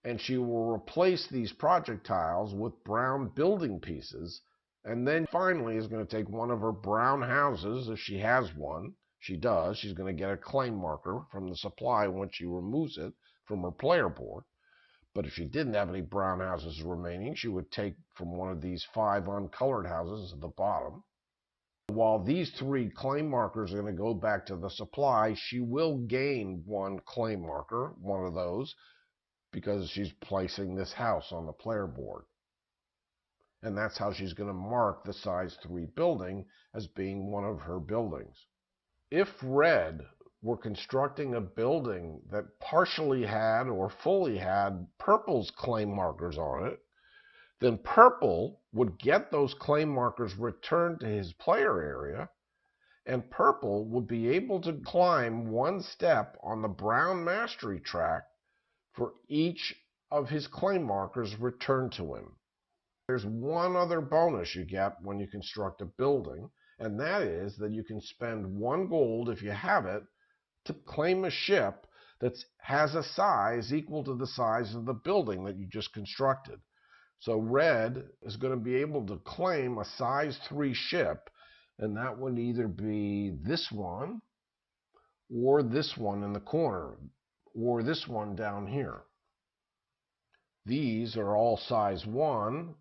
And she will replace these project tiles with brown building pieces, and then finally is going to take one of her brown houses, if she has one. She does. She's going to get a claim marker from the supply once she removes it from her player board. But if she didn't have any brown houses remaining, she would take from one of these 5 uncolored houses at the bottom. While these 3 claim markers are going to go back to the supply, she will gain 1 claim marker, one of those, because she's placing this house on the player board. And that's how she's going to mark the size 3 building as being one of her buildings. If red were constructing a building that partially had or fully had purple's claim markers on it, then purple would get those claim markers returned to his player area, and purple would be able to climb 1 step on the brown mastery track for each of his claim markers returned to him. There's one other bonus you get when you construct a building, and that is that you can spend 1 gold, if you have it, to claim a ship that has a size equal to the size of the building that you just constructed. So red is going to be able to claim a size 3 ship, and that would either be this one, or this one in the corner, or this one down here. These are all size 1,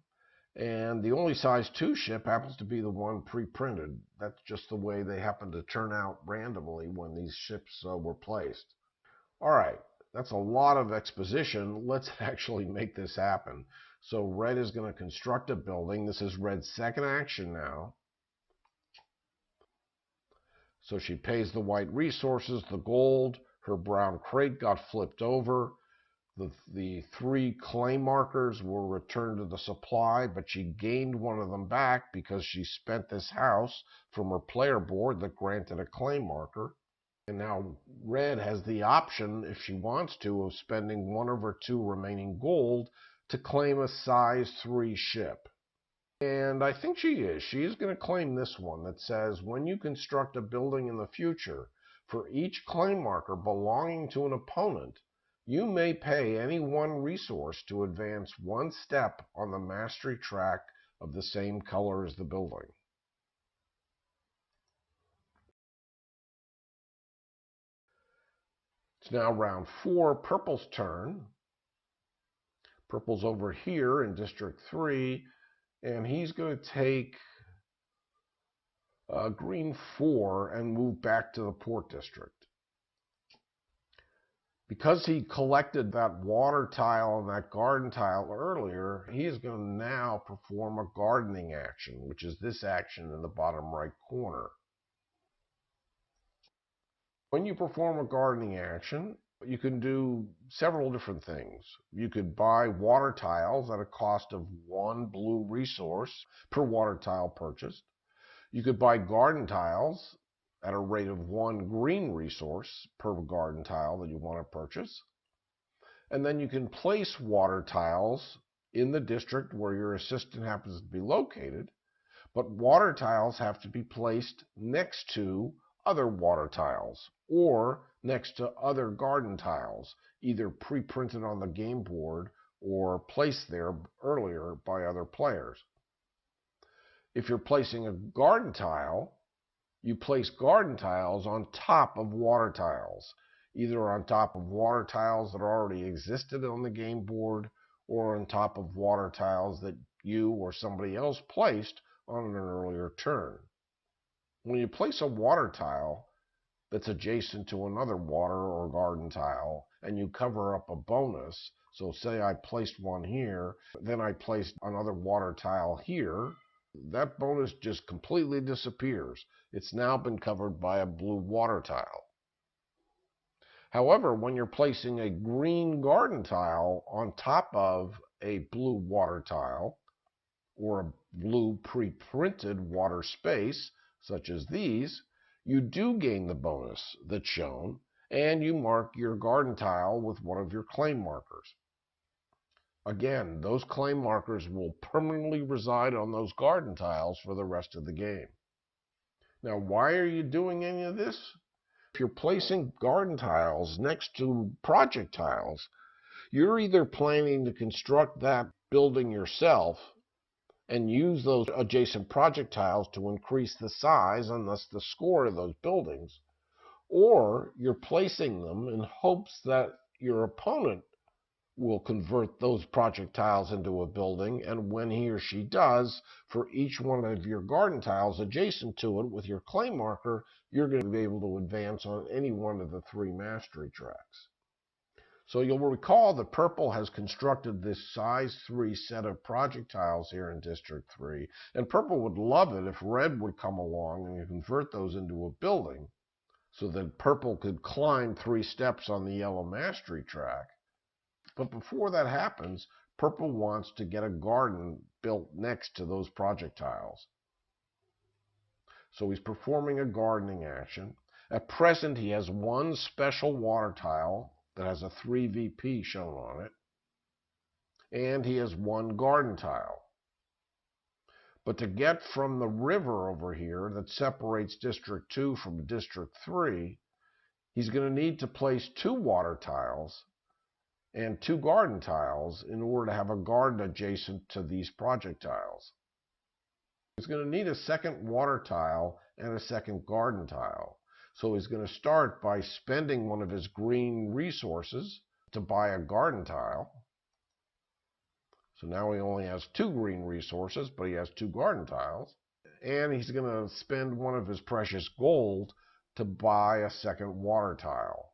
and the only size 2 ship happens to be the one pre-printed. That's just the way they happen to turn out randomly when these ships were placed. All right, that's a lot of exposition. Let's actually make this happen. So red is going to construct a building. This is red's second action now. So she pays the white resources, the gold. Her brown crate got flipped over. The 3 claim markers were returned to the supply, but she gained one of them back because she spent this house from her player board that granted a claim marker. And now red has the option, if she wants to, of spending 1 of her 2 remaining gold to claim a size 3 ship. And I think she is. She is going to claim this one that says, when you construct a building in the future, for each claim marker belonging to an opponent, you may pay any 1 resource to advance 1 step on the mastery track of the same color as the building. It's now round 4, purple's turn. Purple's over here in District 3, and he's going to take green 4 and move back to the Port District. Because he collected that water tile and that garden tile earlier, he is going to now perform a gardening action, which is this action in the bottom right corner. When you perform a gardening action, you can do several different things. You could buy water tiles at a cost of 1 blue resource per water tile purchased. You could buy garden tiles at a rate of 1 green resource per garden tile that you want to purchase. And then you can place water tiles in the district where your assistant happens to be located, but water tiles have to be placed next to other water tiles or next to other garden tiles, either pre-printed on the game board or placed there earlier by other players. If you're placing a garden tile, you place garden tiles on top of water tiles, either on top of water tiles that already existed on the game board or on top of water tiles that you or somebody else placed on an earlier turn. When you place a water tile that's adjacent to another water or garden tile and you cover up a bonus, so say I placed one here, then I placed another water tile here, that bonus just completely disappears. It's now been covered by a blue water tile. However, when you're placing a green garden tile on top of a blue water tile or a blue pre-printed water space, such as these, you do gain the bonus that's shown, and you mark your garden tile with one of your claim markers. Again, those clay markers will permanently reside on those garden tiles for the rest of the game. Now, why are you doing any of this? If you're placing garden tiles next to project tiles, you're either planning to construct that building yourself and use those adjacent project tiles to increase the size and thus the score of those buildings, or you're placing them in hopes that your opponent will convert those project tiles into a building, and when he or she does, for each one of your garden tiles adjacent to it with your clay marker, you're going to be able to advance on any one of the 3 mastery tracks. So you'll recall that purple has constructed this size 3 set of project tiles here in District 3, and purple would love it if red would come along and convert those into a building so that purple could climb 3 steps on the yellow mastery track. But before that happens, purple wants to get a garden built next to those project tiles. So he's performing a gardening action. At present, he has 1 special water tile that has a 3 VP shown on it, and he has 1 garden tile. But to get from the river over here that separates District 2 from District 3, he's going to need to place 2 water tiles and 2 garden tiles in order to have a garden adjacent to these project tiles. He's going to need a second water tile and a second garden tile. So he's going to start by spending one of his green resources to buy a garden tile. So now he only has 2 green resources, but he has 2 garden tiles. And he's going to spend one of his precious gold to buy a second water tile.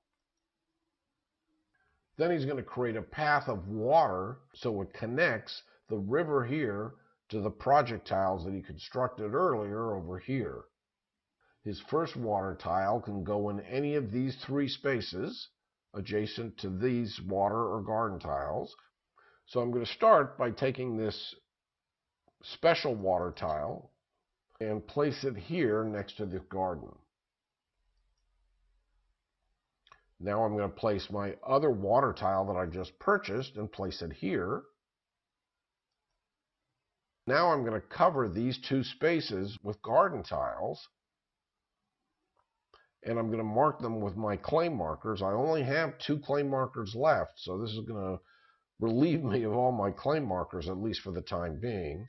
Then he's going to create a path of water so it connects the river here to the project tiles that he constructed earlier over here. His first water tile can go in any of these 3 spaces adjacent to these water or garden tiles. So I'm going to start by taking this special water tile and place it here next to the garden. Now I'm going to place my other water tile that I just purchased and place it here. Now I'm going to cover these 2 spaces with garden tiles, and I'm going to mark them with my clay markers. I only have 2 clay markers left, so this is going to relieve me of all my clay markers, at least for the time being.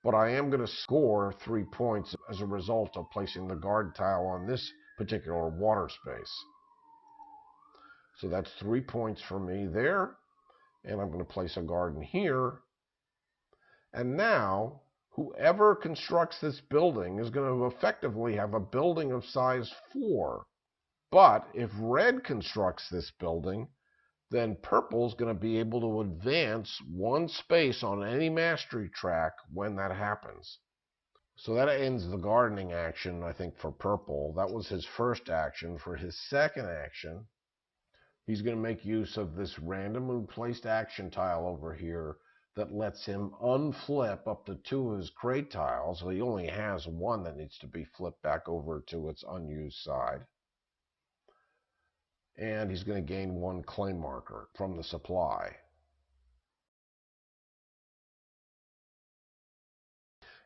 But I am going to score 3 points as a result of placing the garden tile on this particular water space. So that's 3 points for me there, and I'm going to place a garden here. And now, whoever constructs this building is going to effectively have a building of size 4. But if red constructs this building, then purple's going to be able to advance 1 space on any mastery track when that happens. So that ends the gardening action, I think, for purple. That was his first action. For his second action, he's going to make use of this randomly placed action tile over here that lets him unflip up to 2 of his crate tiles. So he only has 1 that needs to be flipped back over to its unused side. And he's going to gain 1 clay marker from the supply.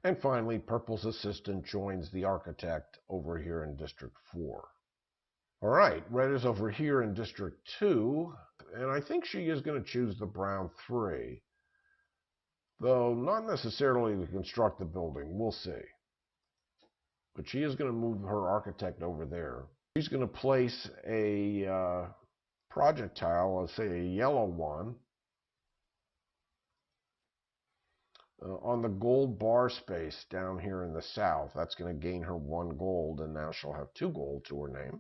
And finally, purple's assistant joins the architect over here in District 4. All right, red is over here in District 2, and I think she is going to choose the brown 3. Though not necessarily to construct the building, we'll see. But she is going to move her architect over there. She's going to place a project tile, let's say a yellow one, on the gold bar space down here in the south. That's going to gain her 1 gold, and now she'll have 2 gold to her name.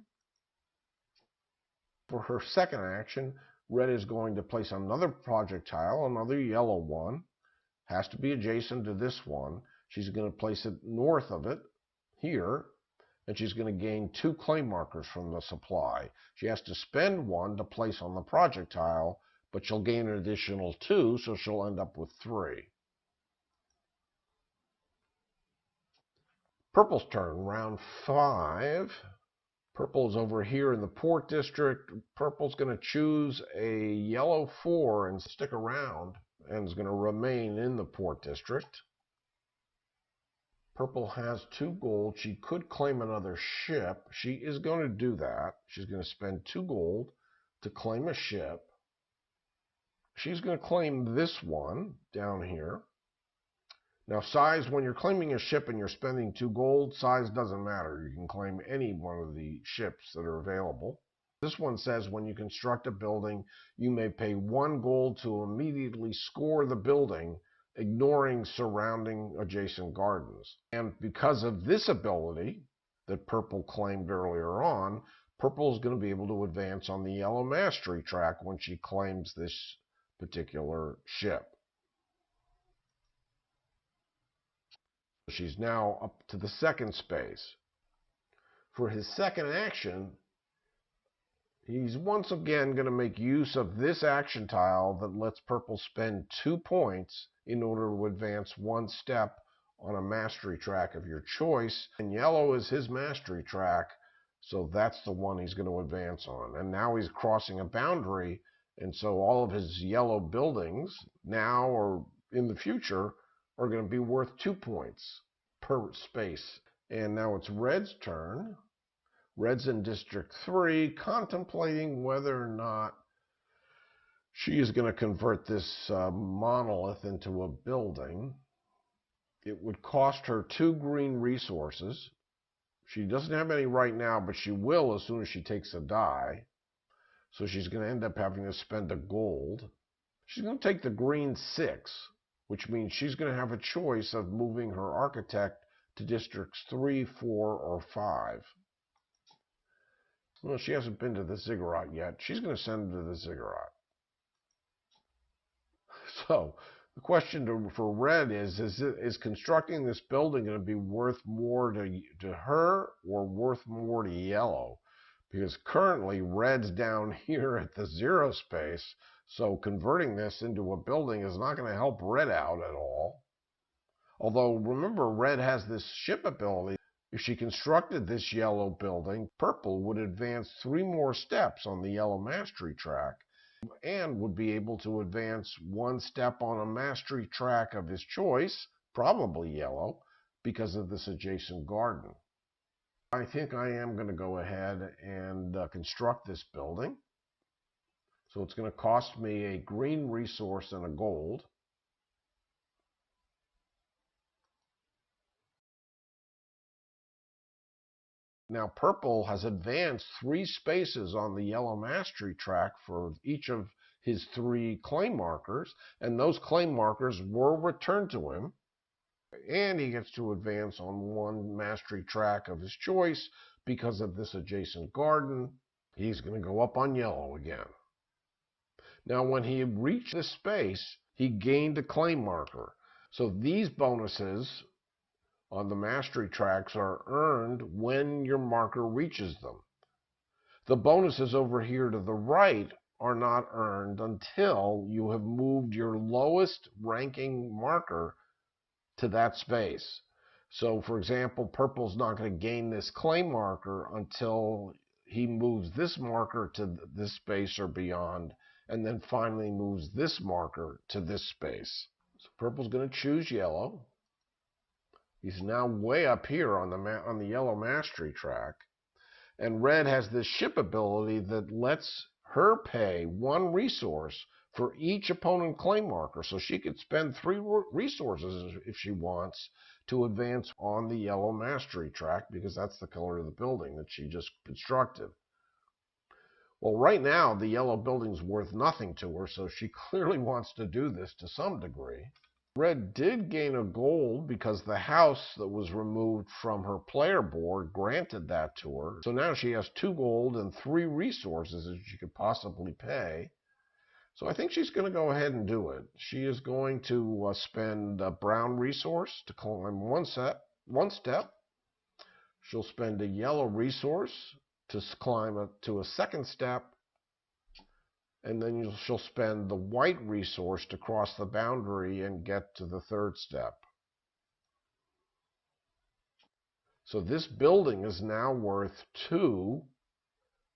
For her second action, red is going to place another project tile, another yellow one. Has to be adjacent to this one. She's going to place it north of it, here, and she's going to gain 2 clay markers from the supply. She has to spend 1 to place on the project tile, but she'll gain an additional 2, so she'll end up with 3. Purple's turn, round 5. Purple is over here in the Port District. Purple's going to choose a yellow 4 and stick around and is going to remain in the port district. Purple has 2 gold. She could claim another ship. She is going to do that. She's going to spend 2 gold to claim a ship. She's going to claim this one down here. Now, size, when you're claiming a ship and you're spending 2 gold, size doesn't matter. You can claim any one of the ships that are available. This one says when you construct a building, you may pay 1 gold to immediately score the building, ignoring surrounding adjacent gardens. And because of this ability that Purple claimed earlier on, Purple is going to be able to advance on the yellow mastery track when she claims this particular ship. She's now up to the 2nd space. For his 2nd action, he's once again going to make use of this action tile that lets Purple spend 2 points in order to advance 1 step on a mastery track of your choice. And yellow is his mastery track, so that's the one he's going to advance on. And now he's crossing a boundary, and so all of his yellow buildings now or in the future are going to be worth 2 points per space. And now it's Red's turn. Red's in District 3, contemplating whether or not she is going to convert this monolith into a building. It would cost her 2 green resources. She doesn't have any right now, but she will as soon as she takes a die. So she's going to end up having to spend a gold. She's going to take the green 6, which means she's going to have a choice of moving her architect to Districts 3, 4, or 5. Well, she hasn't been to the Ziggurat yet. She's going to send her to the Ziggurat. So the question for Red is constructing this building going to be worth more to her or worth more to yellow? Because currently Red's down here at the 0 space, so converting this into a building is not going to help Red out at all. Although, remember, Red has this ship ability. If she constructed this yellow building, Purple would advance 3 more steps on the yellow mastery track and would be able to advance 1 step on a mastery track of his choice, probably yellow, because of this adjacent garden. I think I am going to go ahead and construct this building. So it's going to cost me a green resource and a gold. Now, Purple has advanced 3 spaces on the yellow mastery track for each of his 3 claim markers, and those claim markers were returned to him, and he gets to advance on 1 mastery track of his choice because of this adjacent garden. He's going to go up on yellow again. Now, when he reached this space, he gained a claim marker. So these bonuses on the mastery tracks are earned when your marker reaches them. The bonuses over here to the right are not earned until you have moved your lowest ranking marker to that space. So, for example, Purple's not going to gain this claim marker until he moves this marker to this space or beyond, and then finally moves this marker to this space. So Purple's going to choose yellow. He's now way up here on the yellow mastery track. And Red has this ship ability that lets her pay 1 resource for each opponent claim marker. So she could spend 3 resources if she wants to advance on the yellow mastery track, because that's the color of the building that she just constructed. Well, right now, the yellow building's worth nothing to her, so she clearly wants to do this to some degree. Red did gain a gold because the house that was removed from her player board granted that to her. So now she has 2 gold and 3 resources that she could possibly pay. So I think she's going to go ahead and do it. She is going to spend a brown resource to climb 1 step. She'll spend a yellow resource to climb to a 2nd step. And then she'll spend the white resource to cross the boundary and get to the 3rd step. So this building is now worth 2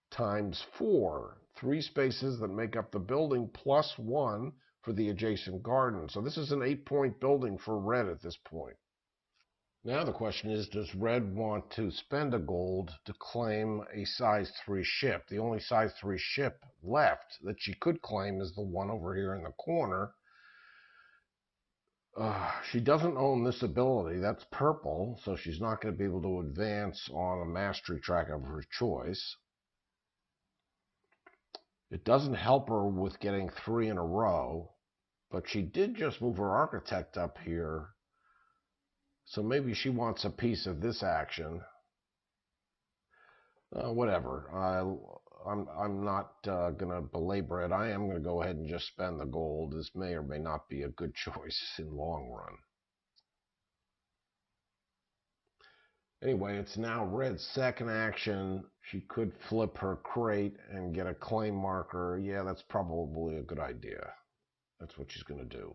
times 4. 3 spaces that make up the building plus 1, for the adjacent garden. So this is an 8-point building for red at this point. Now the question is, does red want to spend a gold to claim a size 3 ship? The only size 3 ship left that she could claim is the one over here in the corner. She doesn't own this ability. That's purple, so she's not going to be able to advance on a mastery track of her choice. It doesn't help her with getting 3 in a row, but she did just move her architect up here. So maybe she wants a piece of this action. Whatever. I'm not going to belabor it. I am going to go ahead and just spend the gold. This may or may not be a good choice in the long run. Anyway, it's now red's second action. She could flip her crate and get a claim marker. Yeah, that's probably a good idea. That's what she's going to do.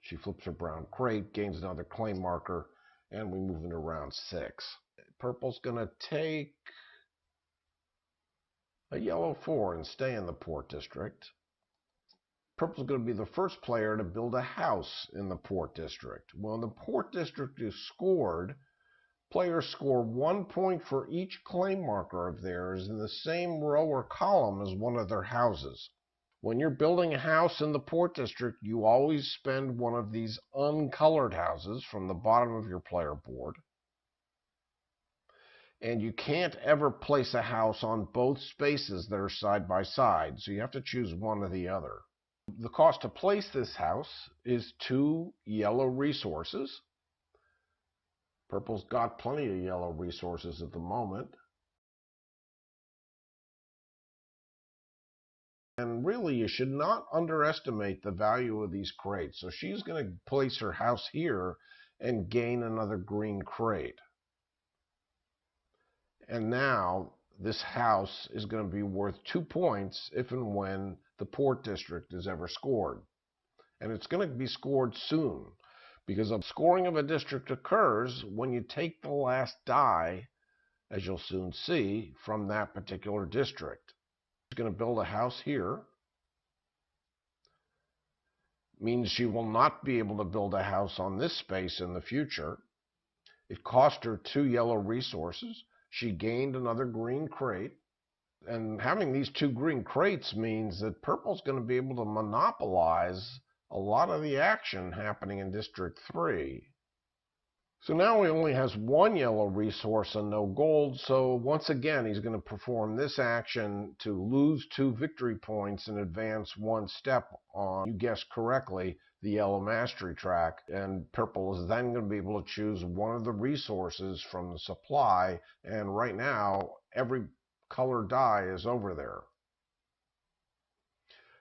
She flips her brown crate, gains another claim marker, and we move into round 6. Purple's going to take a yellow 4 and stay in the port district. Purple's going to be the first player to build a house in the port district. When the port district is scored, players score 1 point for each claim marker of theirs in the same row or column as one of their houses. When you're building a house in the port district, you always spend one of these uncolored houses from the bottom of your player board. And you can't ever place a house on both spaces that are side by side, so you have to choose one or the other. The cost to place this house is 2 yellow resources. Purple's got plenty of yellow resources at the moment. And really, you should not underestimate the value of these crates. So she's going to place her house here and gain another green crate. And now this house is going to be worth 2 points if and when the port district is ever scored. And it's going to be scored soon, because the scoring of a district occurs when you take the last die, as you'll soon see, from that particular district. She's going to build a house here. Means she will not be able to build a house on this space in the future. It cost her 2 yellow resources. She gained another green crate. And having these 2 green crates means that purple's going to be able to monopolize a lot of the action happening in District 3. So now he only has 1 yellow resource and no gold, so once again he's going to perform this action to lose 2 victory points and advance 1 step on, you guessed correctly, the yellow mastery track, and purple is then going to be able to choose one of the resources from the supply, and right now every color die is over there.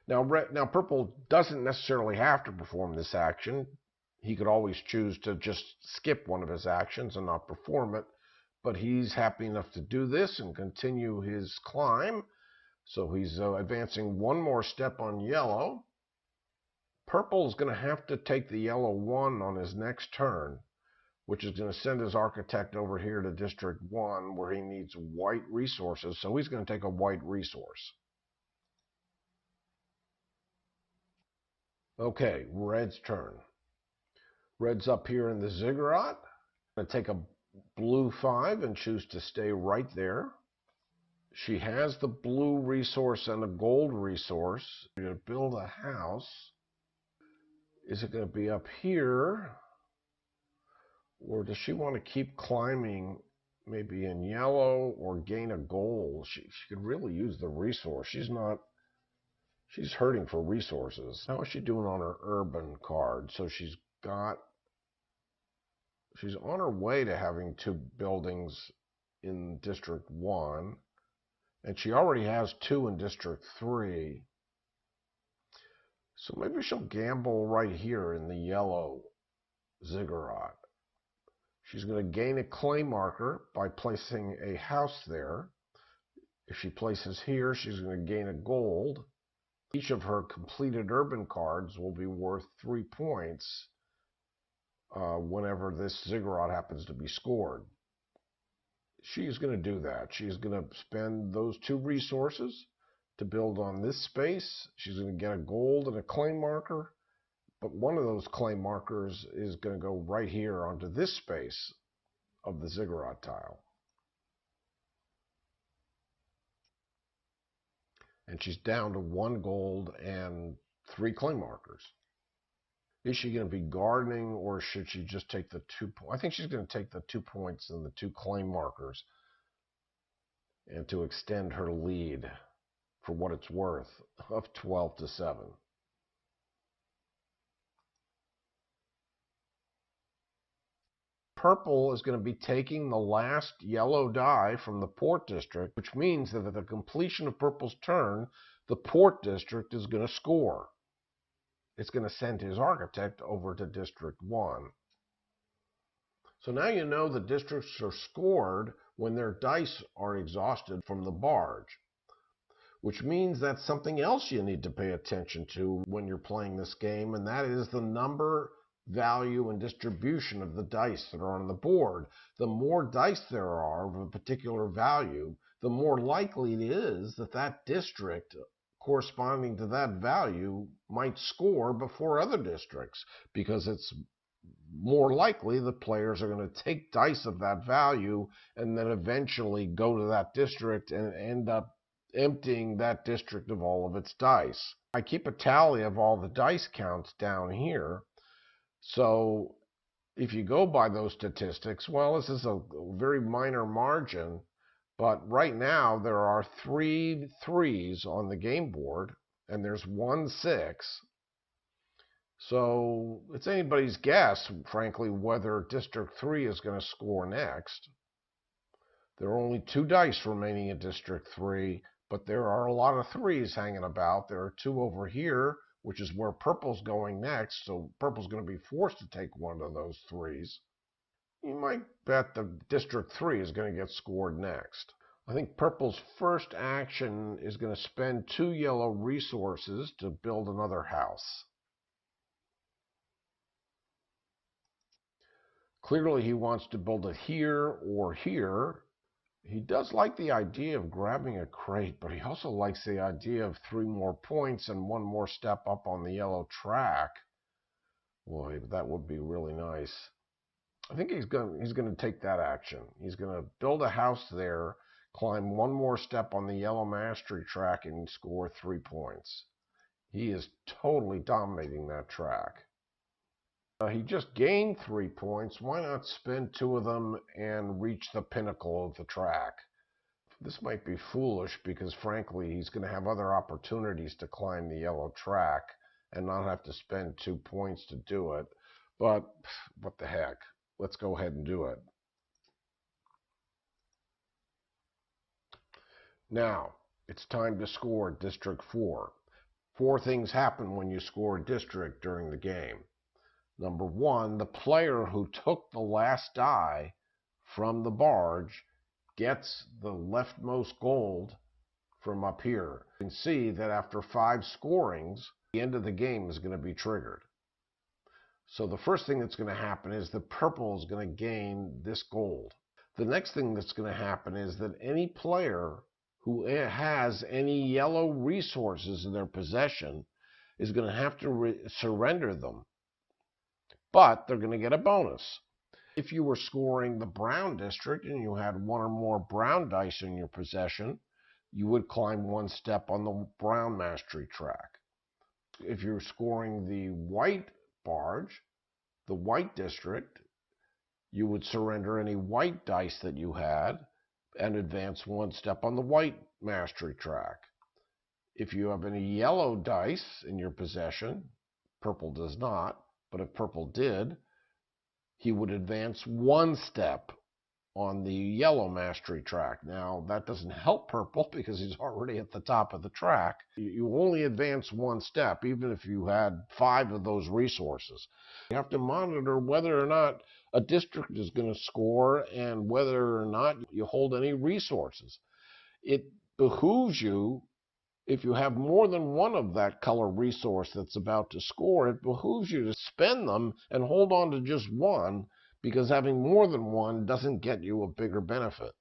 Now purple doesn't necessarily have to perform this action. He could always choose to just skip one of his actions and not perform it, but he's happy enough to do this and continue his climb. So he's advancing 1 more step on yellow. Purple is going to have to take the yellow 1 on his next turn, which is going to send his architect over here to District 1 where he needs white resources. So he's going to take a white resource. Okay, red's turn. Red's up here in the Ziggurat. I'm going to take a blue 5 and choose to stay right there. She has the blue resource and a gold resource. We're going to build a house. Is it going to be up here? Or does she want to keep climbing maybe in yellow or gain a gold? She could really use the resource. She's hurting for resources. How is she doing on her urban card? So she's on her way to having 2 buildings in District 1, and she already has 2 in District 3. So maybe she'll gamble right here in the yellow Ziggurat. She's going to gain a claim marker by placing a house there. If she places here, she's going to gain a gold. Each of her completed urban cards will be worth 3 points whenever this Ziggurat happens to be scored. She's going to do that. She's going to spend those 2 resources to build on this space. She's going to get a gold and a claim marker, but one of those claim markers is going to go right here onto this space of the Ziggurat tile. And she's down to 1 gold and 3 claim markers. Is she going to be gardening, or should she just take the 2 points? I think she's going to take the 2 points and the 2 claim markers and to extend her lead for what it's worth of 12 to 7. Purple is going to be taking the last yellow die from the port district, which means that at the completion of purple's turn, the port district is going to score. It's going to send his architect over to District 1. So now you know the districts are scored when their dice are exhausted from the barge, which means that's something else you need to pay attention to when you're playing this game, and that is the number, value, and distribution of the dice that are on the board. The more dice there are of a particular value, the more likely it is that that district corresponding to that value might score before other districts, because it's more likely the players are going to take dice of that value and then eventually go to that district and end up emptying that district of all of its dice. I keep a tally of all the dice counts down here. So if you go by those statistics, well, this is a very minor margin, but right now there are 3 3s on the game board and there's 1 6. So it's anybody's guess, frankly, whether District 3 is going to score next. There are only 2 dice remaining in District 3, but there are a lot of 3s hanging about. There are 2 over here, which is where purple's going next, so purple's going to be forced to take one of those 3s. You might bet that District 3 is going to get scored next. I think purple's first action is going to spend 2 yellow resources to build another house. Clearly he wants to build it here or here. He does like the idea of grabbing a crate, but he also likes the idea of 3 more points and 1 more step up on the yellow track. Boy, that would be really nice. I think he's going to take that action. He's going to build a house there, climb 1 more step on the yellow mastery track, and score 3 points. He is totally dominating that track. He just gained 3 points. Why not spend 2 of them and reach the pinnacle of the track? This might be foolish because, frankly, he's going to have other opportunities to climb the yellow track and not have to spend 2 points to do it. But what the heck? Let's go ahead and do it. Now, it's time to score District 4. 4 things happen when you score a district during the game. Number 1, the player who took the last die from the barge gets the leftmost gold from up here. You can see that after 5 scorings, the end of the game is going to be triggered. So the first thing that's going to happen is that purple is going to gain this gold. The next thing that's going to happen is that any player who has any yellow resources in their possession is going to have to surrender them. But they're going to get a bonus. If you were scoring the brown district and you had 1 or more brown dice in your possession, you would climb 1 step on the brown mastery track. If you're scoring the white barge, the white district, you would surrender any white dice that you had and advance 1 step on the white mastery track. If you have any yellow dice in your possession, purple does not, but if purple did, he would advance 1 step on the yellow mastery track. Now, that doesn't help purple because he's already at the top of the track. You only advance 1 step, even if you had 5 of those resources. You have to monitor whether or not a district is going to score and whether or not you hold any resources. It behooves you, if you have more than 1 of that color resource that's about to score, it behooves you to spend them and hold on to just 1, because having more than 1 doesn't get you a bigger benefit.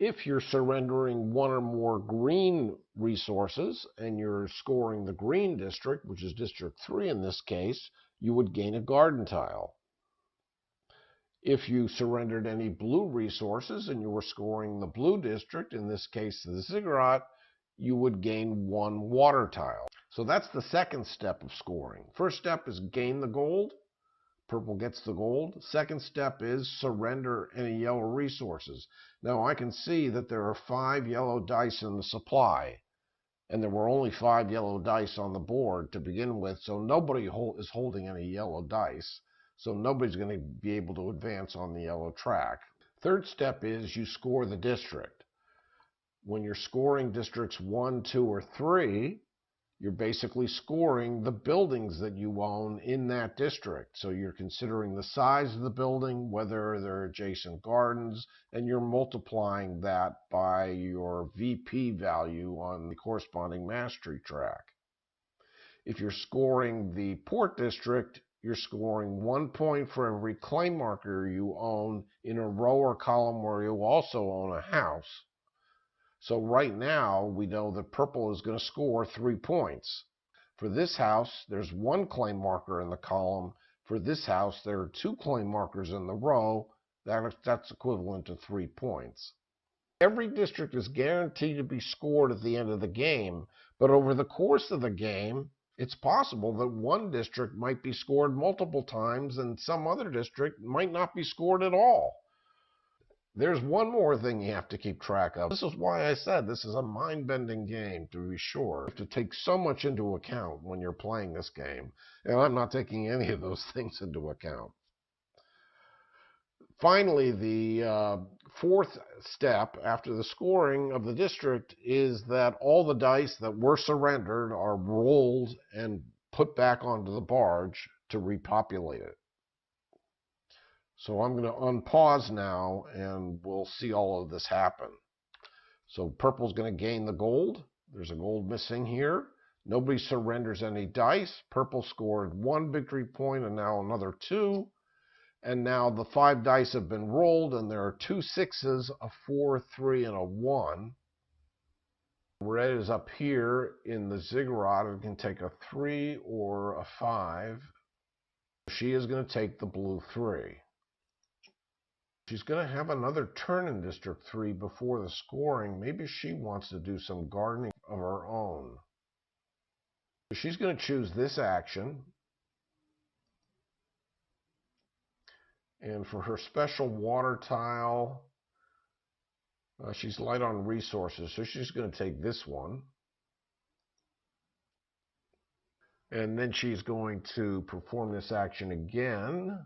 If you're surrendering one or more green resources and you're scoring the green district, which is District 3 in this case, you would gain a garden tile. If you surrendered any blue resources and you were scoring the blue district, in this case the Ziggurat, you would gain 1 water tile. So that's the second step of scoring. First step is gain the gold. Purple gets the gold. Second step is surrender any yellow resources. Now I can see that there are 5 yellow dice in the supply, and there were only 5 yellow dice on the board to begin with, so nobody is holding any yellow dice. So nobody's going to be able to advance on the yellow track. Third step is you score the district. When you're scoring districts 1, 2, or 3, you're basically scoring the buildings that you own in that district. So you're considering the size of the building, whether there are adjacent gardens, and you're multiplying that by your VP value on the corresponding mastery track. If you're scoring the port district, you're scoring 1 point for every claim marker you own in a row or column where you also own a house. So right now, we know that purple is going to score 3 points. For this house, there's 1 claim marker in the column. For this house, there are 2 claim markers in the row. That's equivalent to 3 points. Every district is guaranteed to be scored at the end of the game, but over the course of the game, it's possible that one district might be scored multiple times and some other district might not be scored at all. There's one more thing you have to keep track of. This is why I said this is a mind-bending game, to be sure. You have to take so much into account when you're playing this game, and I'm not taking any of those things into account. Finally, the fourth step after the scoring of the district is that all the dice that were surrendered are rolled and put back onto the barge to repopulate it. So I'm going to unpause now and we'll see all of this happen. So purple's going to gain the gold. There's a gold missing here. Nobody surrenders any dice. Purple scored 1 victory point and now another 2. And now the 5 dice have been rolled and there are 2 6s, a 4, 3, and a 1. Red is up here in the Ziggurat and can take a 3 or a 5. She is going to take the blue 3. She's going to have another turn in District 3 before the scoring. Maybe she wants to do some gardening of her own. She's going to choose this action. And for her special water tile, she's light on resources, so she's going to take this one. And then she's going to perform this action again.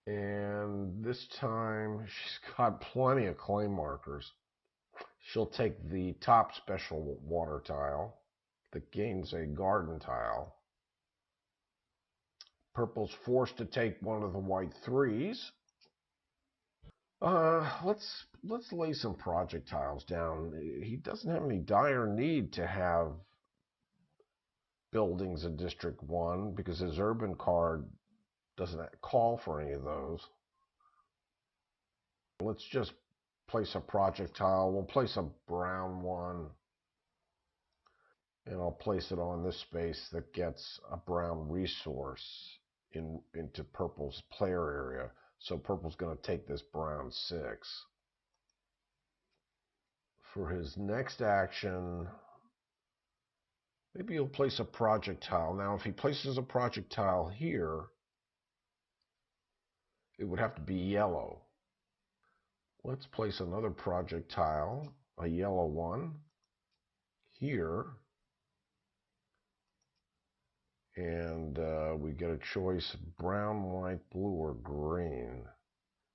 And this time, she's got plenty of claim markers. She'll take the top special water tile that gains a garden tile. Purple's forced to take one of the white 3s. Let's lay some projectiles down. He doesn't have any dire need to have buildings in District 1 because his urban card doesn't call for any of those. Let's just place a projectile. We'll place a brown one. And I'll place it on this space that gets a brown resource into purple's player area. So purple's going to take this brown 6. For his next action, maybe he'll place a projectile. Now, if he places a projectile here, it would have to be yellow. Let's place another projectile, a yellow one, here. And we get a choice, brown, white, blue, or green.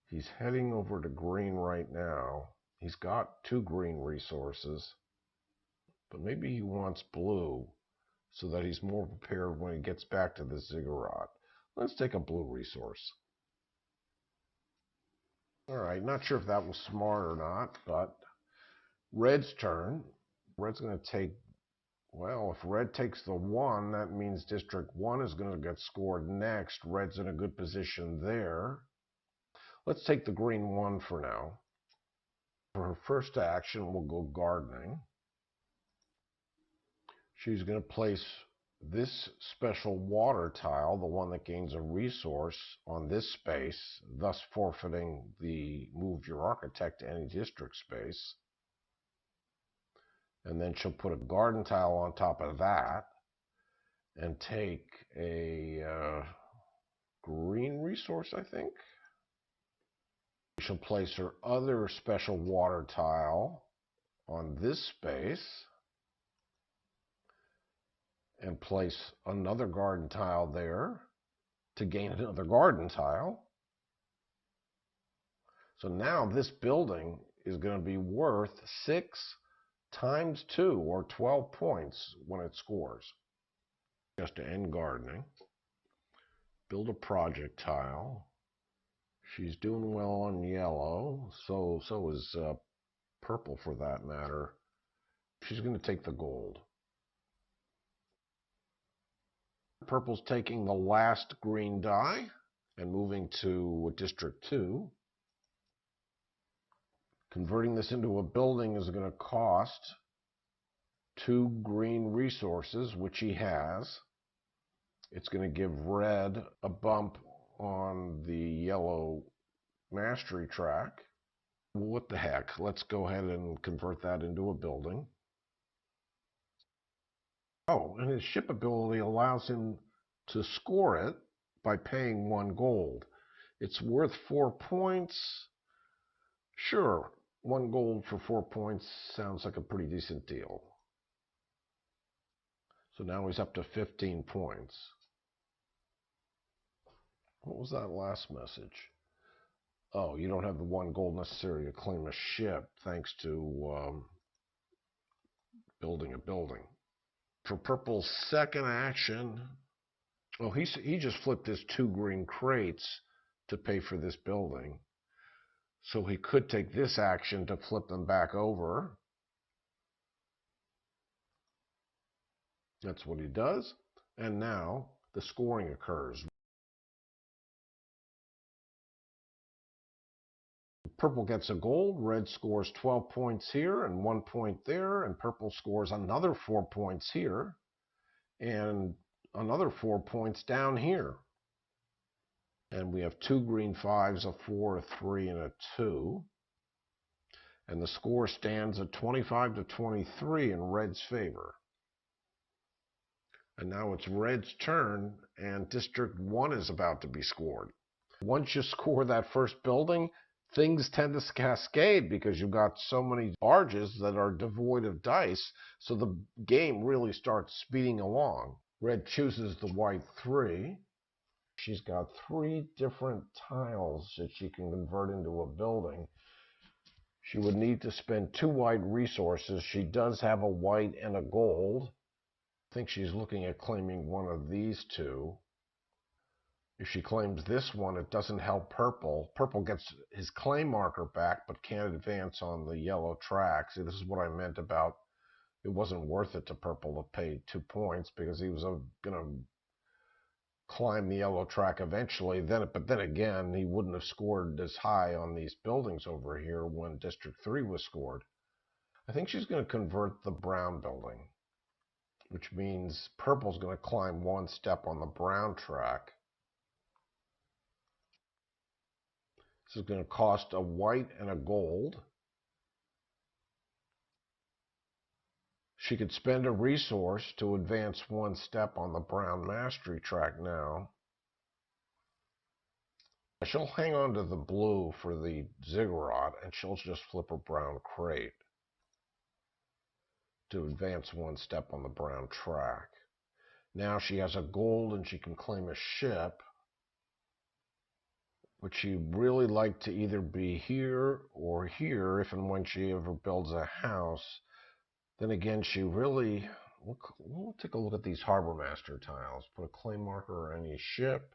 He's heading over to green right now. He's got 2 green resources, but maybe he wants blue so that he's more prepared when he gets back to the Ziggurat. Let's take a blue resource. All right, not sure if that was smart or not, but red's turn. Red's going to take, well, if red takes the 1, that means District 1 is going to get scored next. Red's in a good position there. Let's take the green 1 for now. For her first action, we'll go gardening. She's going to place this special water tile, the one that gains a resource, on this space, thus forfeiting the move your architect to any district space. And then she'll put a garden tile on top of that and take a green resource, I think. She'll place her other special water tile on this space and place another garden tile there to gain another garden tile. So now this building is going to be worth 6 times 2, or 12 points when it scores. Just to end gardening, build a project tile. She's doing well on yellow, so is purple for that matter. She's going to take the gold. Purple's taking the last green die and moving to District 2. Converting this into a building is going to cost 2 green resources, which he has. It's going to give red a bump on the yellow mastery track. What the heck? Let's go ahead and convert that into a building. Oh, and his ship ability allows him to score it by paying 1 gold. It's worth 4 points. Sure, 1 gold for 4 points sounds like a pretty decent deal. So now he's up to 15 points. What was that last message? Oh, you don't have the 1 gold necessary to claim a ship, thanks to building a building. For purple's second action, oh, he just flipped his 2 green crates to pay for this building. So he could take this action to flip them back over. That's what he does. And now the scoring occurs. Purple gets a gold, red scores 12 points here and 1 point there, and purple scores another 4 points here and another 4 points down here. And we have 2 green 5s, a 4, a 3, and a 2. And the score stands at 25 to 23 in red's favor. And now it's red's turn, and District 1 is about to be scored. Once you score that first building, things tend to cascade because you've got so many barges that are devoid of dice, so the game really starts speeding along. Red chooses the white 3. She's got 3 different tiles that she can convert into a building. She would need to spend 2 white resources. She does have a white and a gold. I think she's looking at claiming one of these 2. If she claims this one, it doesn't help purple. Purple gets his claim marker back, but can't advance on the yellow track. See, this is what I meant about it wasn't worth it to purple to pay 2 points, because he was going to climb the yellow track eventually. But then again, he wouldn't have scored as high on these buildings over here when District 3 was scored. I think she's going to convert the brown building, which means purple's going to climb 1 step on the brown track. This is going to cost a white and a gold. She could spend a resource to advance 1 step on the brown mastery track now. She'll hang on to the blue for the Ziggurat, and she'll just flip a brown crate to advance 1 step on the brown track. Now she has a gold and she can claim a ship. Would she really like to either be here or here if and when she ever builds a house? Then again, she really... We'll take a look at these Harbor Master tiles. Put a claim marker on any ship.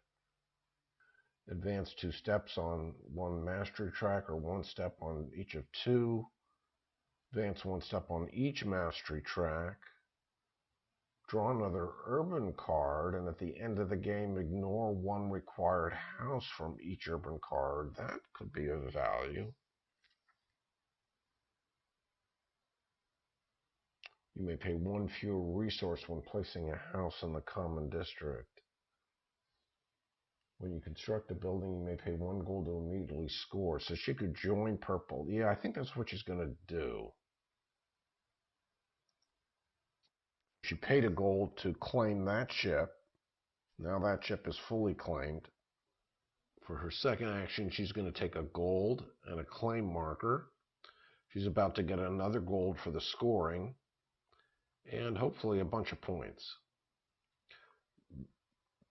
Advance 2 steps on 1 mastery track, or 1 step on each of 2. Advance 1 step on each mastery track. Draw another urban card, and at the end of the game, ignore one required house from each urban card. That could be of value. You may pay one fewer resource when placing a house in the common district. When you construct a building, you may pay one gold to immediately score. So she could join purple. Yeah, I think that's what she's going to do. She paid a gold to claim that ship. Now that ship is fully claimed. For her second action, she's going to take a gold and a claim marker. She's about to get another gold for the scoring and hopefully a bunch of points.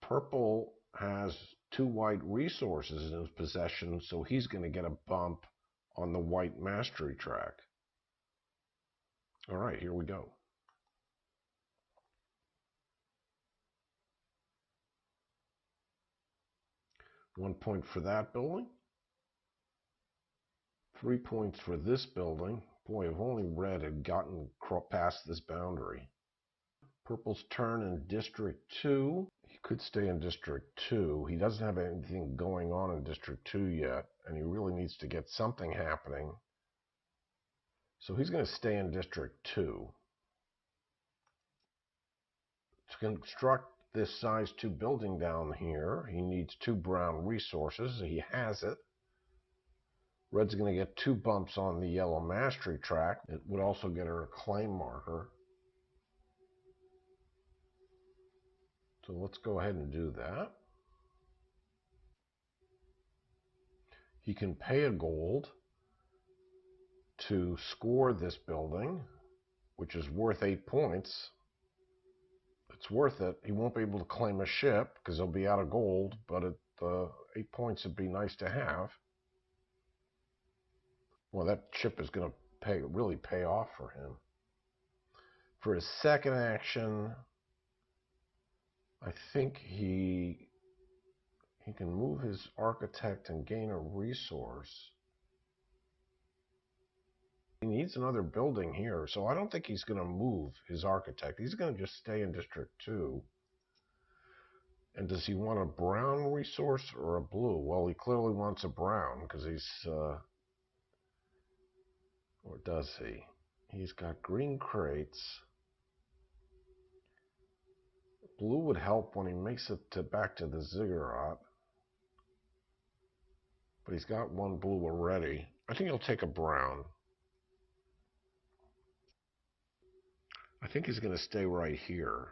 Purple has 2 white resources in his possession, so he's going to get a bump on the white mastery track. All right, here we go. One point for that building. 3 points for this building. Boy, if only red had gotten past this boundary. Purple's turn in District 2. He could stay in District 2. He doesn't have anything going on in District 2 yet, and he really needs to get something happening. So he's going to stay in District 2. To construct this size 2 building down here, he needs 2 brown resources. He has it. Red's going to get 2 bumps on the yellow mastery track. It would also get her a claim marker. So let's go ahead and do that. He can pay a gold to score this building, which is worth 8 points. It's worth it. He won't be able to claim a ship because he'll be out of gold, but 8 points would be nice to have. Well, that ship is going to really pay off for him. For his second action, I think he can move his architect and gain a resource. He needs another building here, so I don't think he's going to move his architect. He's going to just stay in District 2. And does he want a brown resource or a blue? Well, he clearly wants a brown because he's... or does he? He's got green crates. Blue would help when he makes it back to the Ziggurat. But he's got one blue already. I think he'll take a brown. I think he's going to stay right here.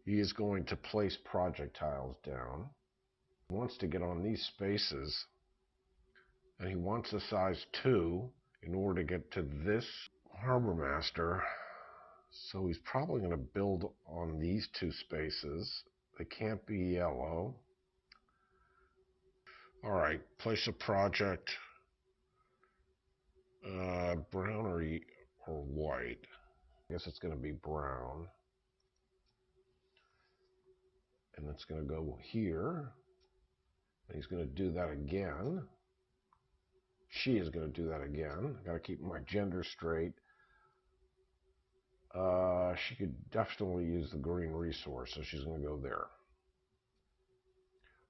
He is going to place projectiles down. He wants to get on these spaces. And he wants a size 2 in order to get to this harbor master. So he's probably going to build on these 2 spaces. They can't be yellow. All right, place a project. Brown or white. I guess it's going to be brown. And it's going to go here. And he's going to do that again. She is going to do that again. I got to keep my gender straight. She could definitely use the green resource, so she's going to go there.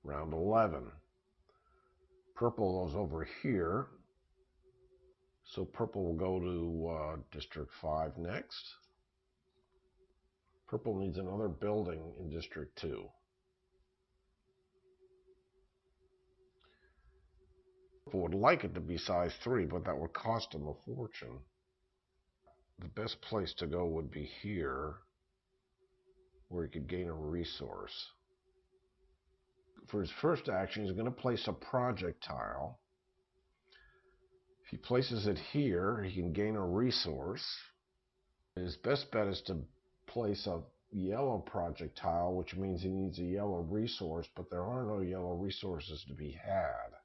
Round 11. Purple goes over here. So purple will go to District 5 next. Purple needs another building in District 2. Purple would like it to be size 3, but that would cost him a fortune. The best place to go would be here, where he could gain a resource. For his first action, he's going to place a projectile. If he places it here, he can gain a resource. His best bet is to place a yellow projectile, which means he needs a yellow resource, but there are no yellow resources to be had.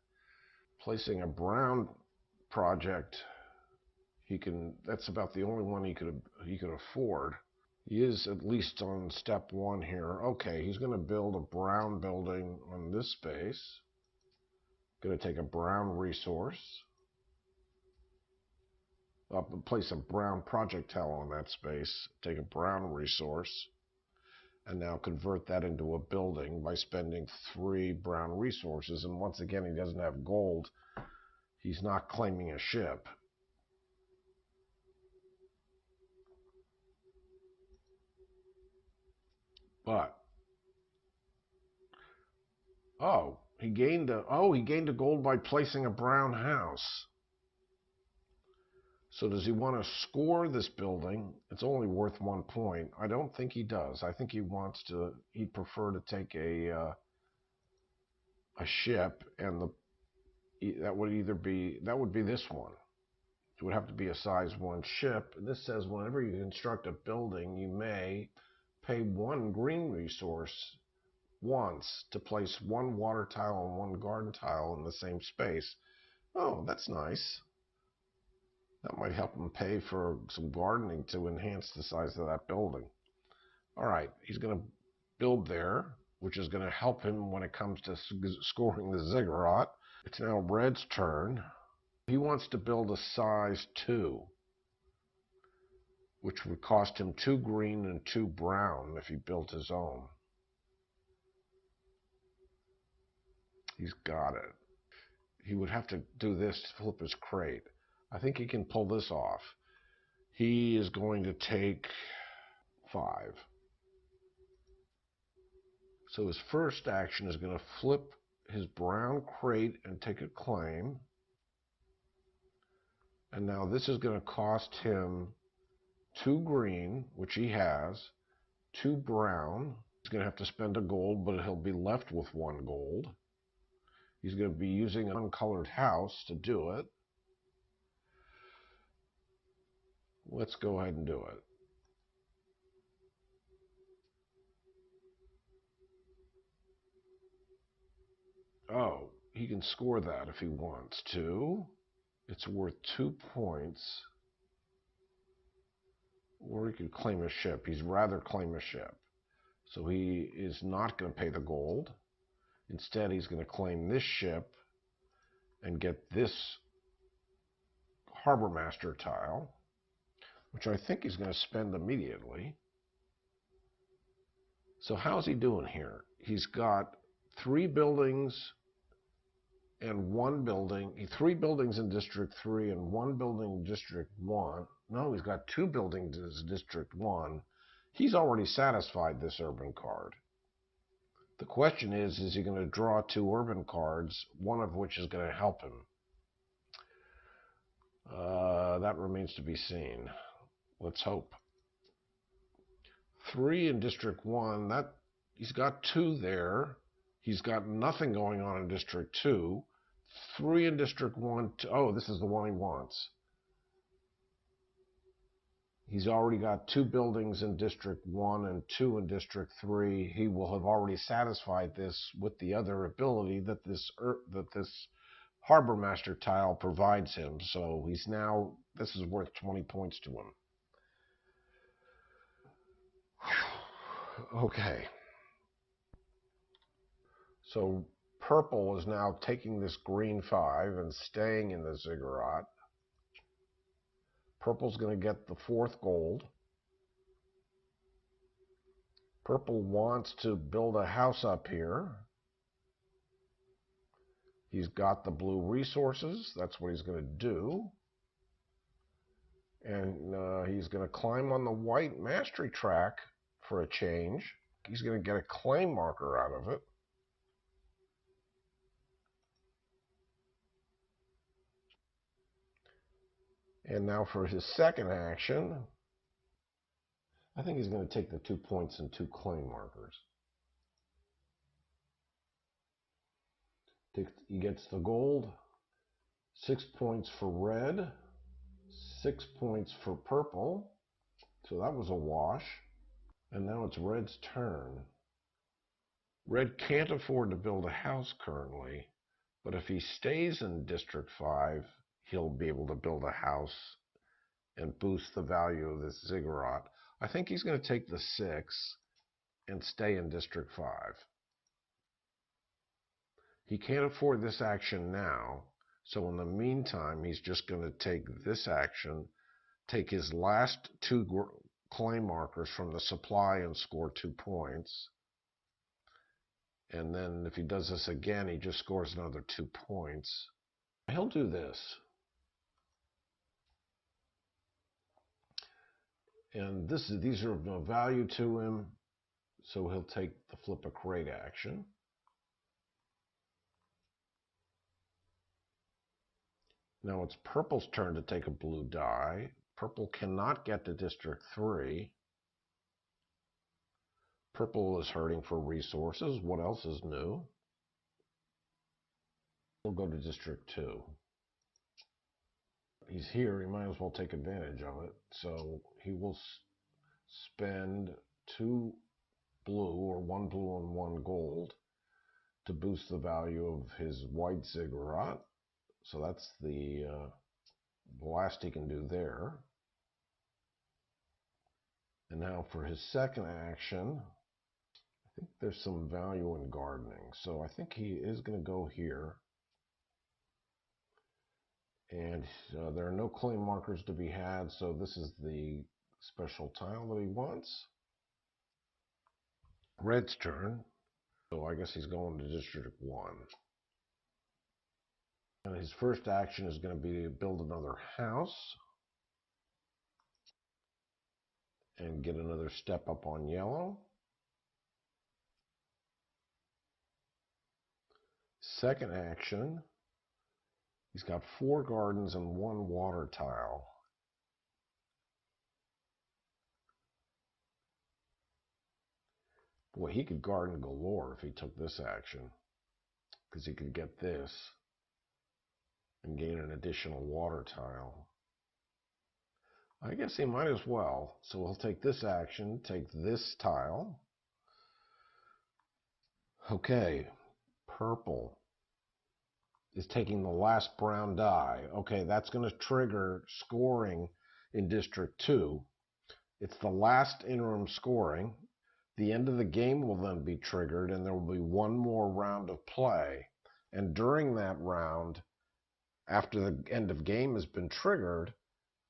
Placing a brown project, that's about the only one he could afford. He is at least on step 1 here. Okay, he's going to build a brown building on this space. Going to take a brown resource. place a brown projectile on that space, take a brown resource, and now convert that into a building by spending 3 brown resources. And once again, he doesn't have gold. He's not claiming a ship. But, he gained a gold by placing a brown house. So does he want to score this building? It's only worth 1 point. I don't think he does. I think he'd prefer to take a ship, and that would be this one. It would have to be a size 1 ship. This says whenever you construct a building, you may pay 1 green resource once to place 1 water tile and 1 garden tile in the same space. Oh, that's nice. That might help him pay for some gardening to enhance the size of that building. All right, he's going to build there, which is going to help him when it comes to scoring the Ziggurat. It's now Red's turn. He wants to build a size 2, which would cost him 2 green and 2 brown if he built his own. He's got it. He would have to do this to flip his crate. I think he can pull this off. He is going to take 5. So his first action is going to flip his brown crate and take a claim. And now this is going to cost him 2 green, which he has, 2 brown. He's going to have to spend a gold, but he'll be left with 1 gold. He's going to be using an uncolored house to do it. Let's go ahead and do it. Oh, he can score that if he wants to. It's worth 2 points. Or he could claim a ship. He'd rather claim a ship. So he is not going to pay the gold. Instead, he's going to claim this ship and get this harbor master tile, which I think he's going to spend immediately. So how's he doing here? He's got 3 buildings and 1 building, 3 buildings in District 3 and 1 building in District 1. No, he's got 2 buildings in District 1. He's already satisfied this urban card. The question is he going to draw 2 urban cards, one of which is going to help him? That remains to be seen. Let's hope. 3 in District 1, he's got 2 there. He's got nothing going on in District 2. 3 in District 1. Oh, this is the one he wants. He's already got 2 buildings in District 1 and 2 in District 3. He will have already satisfied this with the other ability that this Harbor Master tile provides him. So this is worth 20 points to him. Okay. So purple is now taking this green 5 and staying in the Ziggurat. Purple's going to get the 4th gold. Purple wants to build a house up here. He's got the blue resources. That's what he's going to do. And he's going to climb on the white mastery track for a change. He's going to get a claim marker out of it. And now for his second action, I think he's going to take the 2 points and 2 claim markers. He gets the gold, 6 points for red, 6 points for purple. So that was a wash. And now it's red's turn. Red can't afford to build a house currently, but if he stays in District 5, he'll be able to build a house and boost the value of this Ziggurat. I think he's going to take the 6 and stay in District 5. He can't afford this action now, so in the meantime, he's just going to take this action take his last two claim markers from the supply and score 2 points. And then if he does this again, he just scores another 2 points. He'll do this. And these are of no value to him, so he'll take the flip a crate action. Now it's purple's turn to take a blue die. Purple cannot get to District 3. Purple is hurting for resources. What else is new? We'll go to District 2. He's here, he might as well take advantage of it. So he will spend 2 blue, or 1 blue and 1 gold, to boost the value of his white Ziggurat. So that's the last he can do there. And now for his second action, I think there's some value in gardening. So I think he is going to go here. And there are no claim markers to be had, so this is the special tile that he wants. Red's turn. So I guess he's going to District 1. And his first action is going to be to build another house and get another step up on yellow. Second action, he's got 4 gardens and 1 water tile. Boy, he could garden galore if he took this action, because he could get this and gain an additional water tile. I guess he might as well. So he'll take this action, take this tile. Okay, purple is taking the last brown die. Okay, that's going to trigger scoring in District 2. It's the last interim scoring. The end of the game will then be triggered, and there will be 1 more round of play. And during that round, after the end of game has been triggered,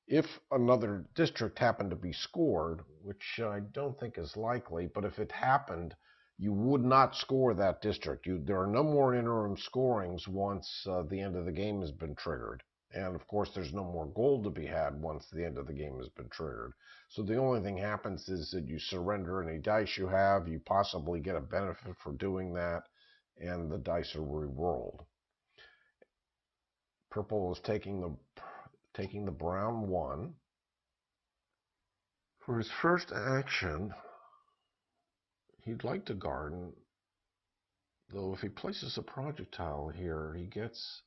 if another district happened to be scored, which I don't think is likely, but if it happened, you would not score that district. There are no more interim scorings once the end of the game has been triggered. And of course, there's no more gold to be had once the end of the game has been triggered. So the only thing happens is that you surrender any dice you have, you possibly get a benefit for doing that, and the dice are re-rolled. Purple is taking the brown 1. For his first action, he'd like to garden, though if he places a projectile here, he gets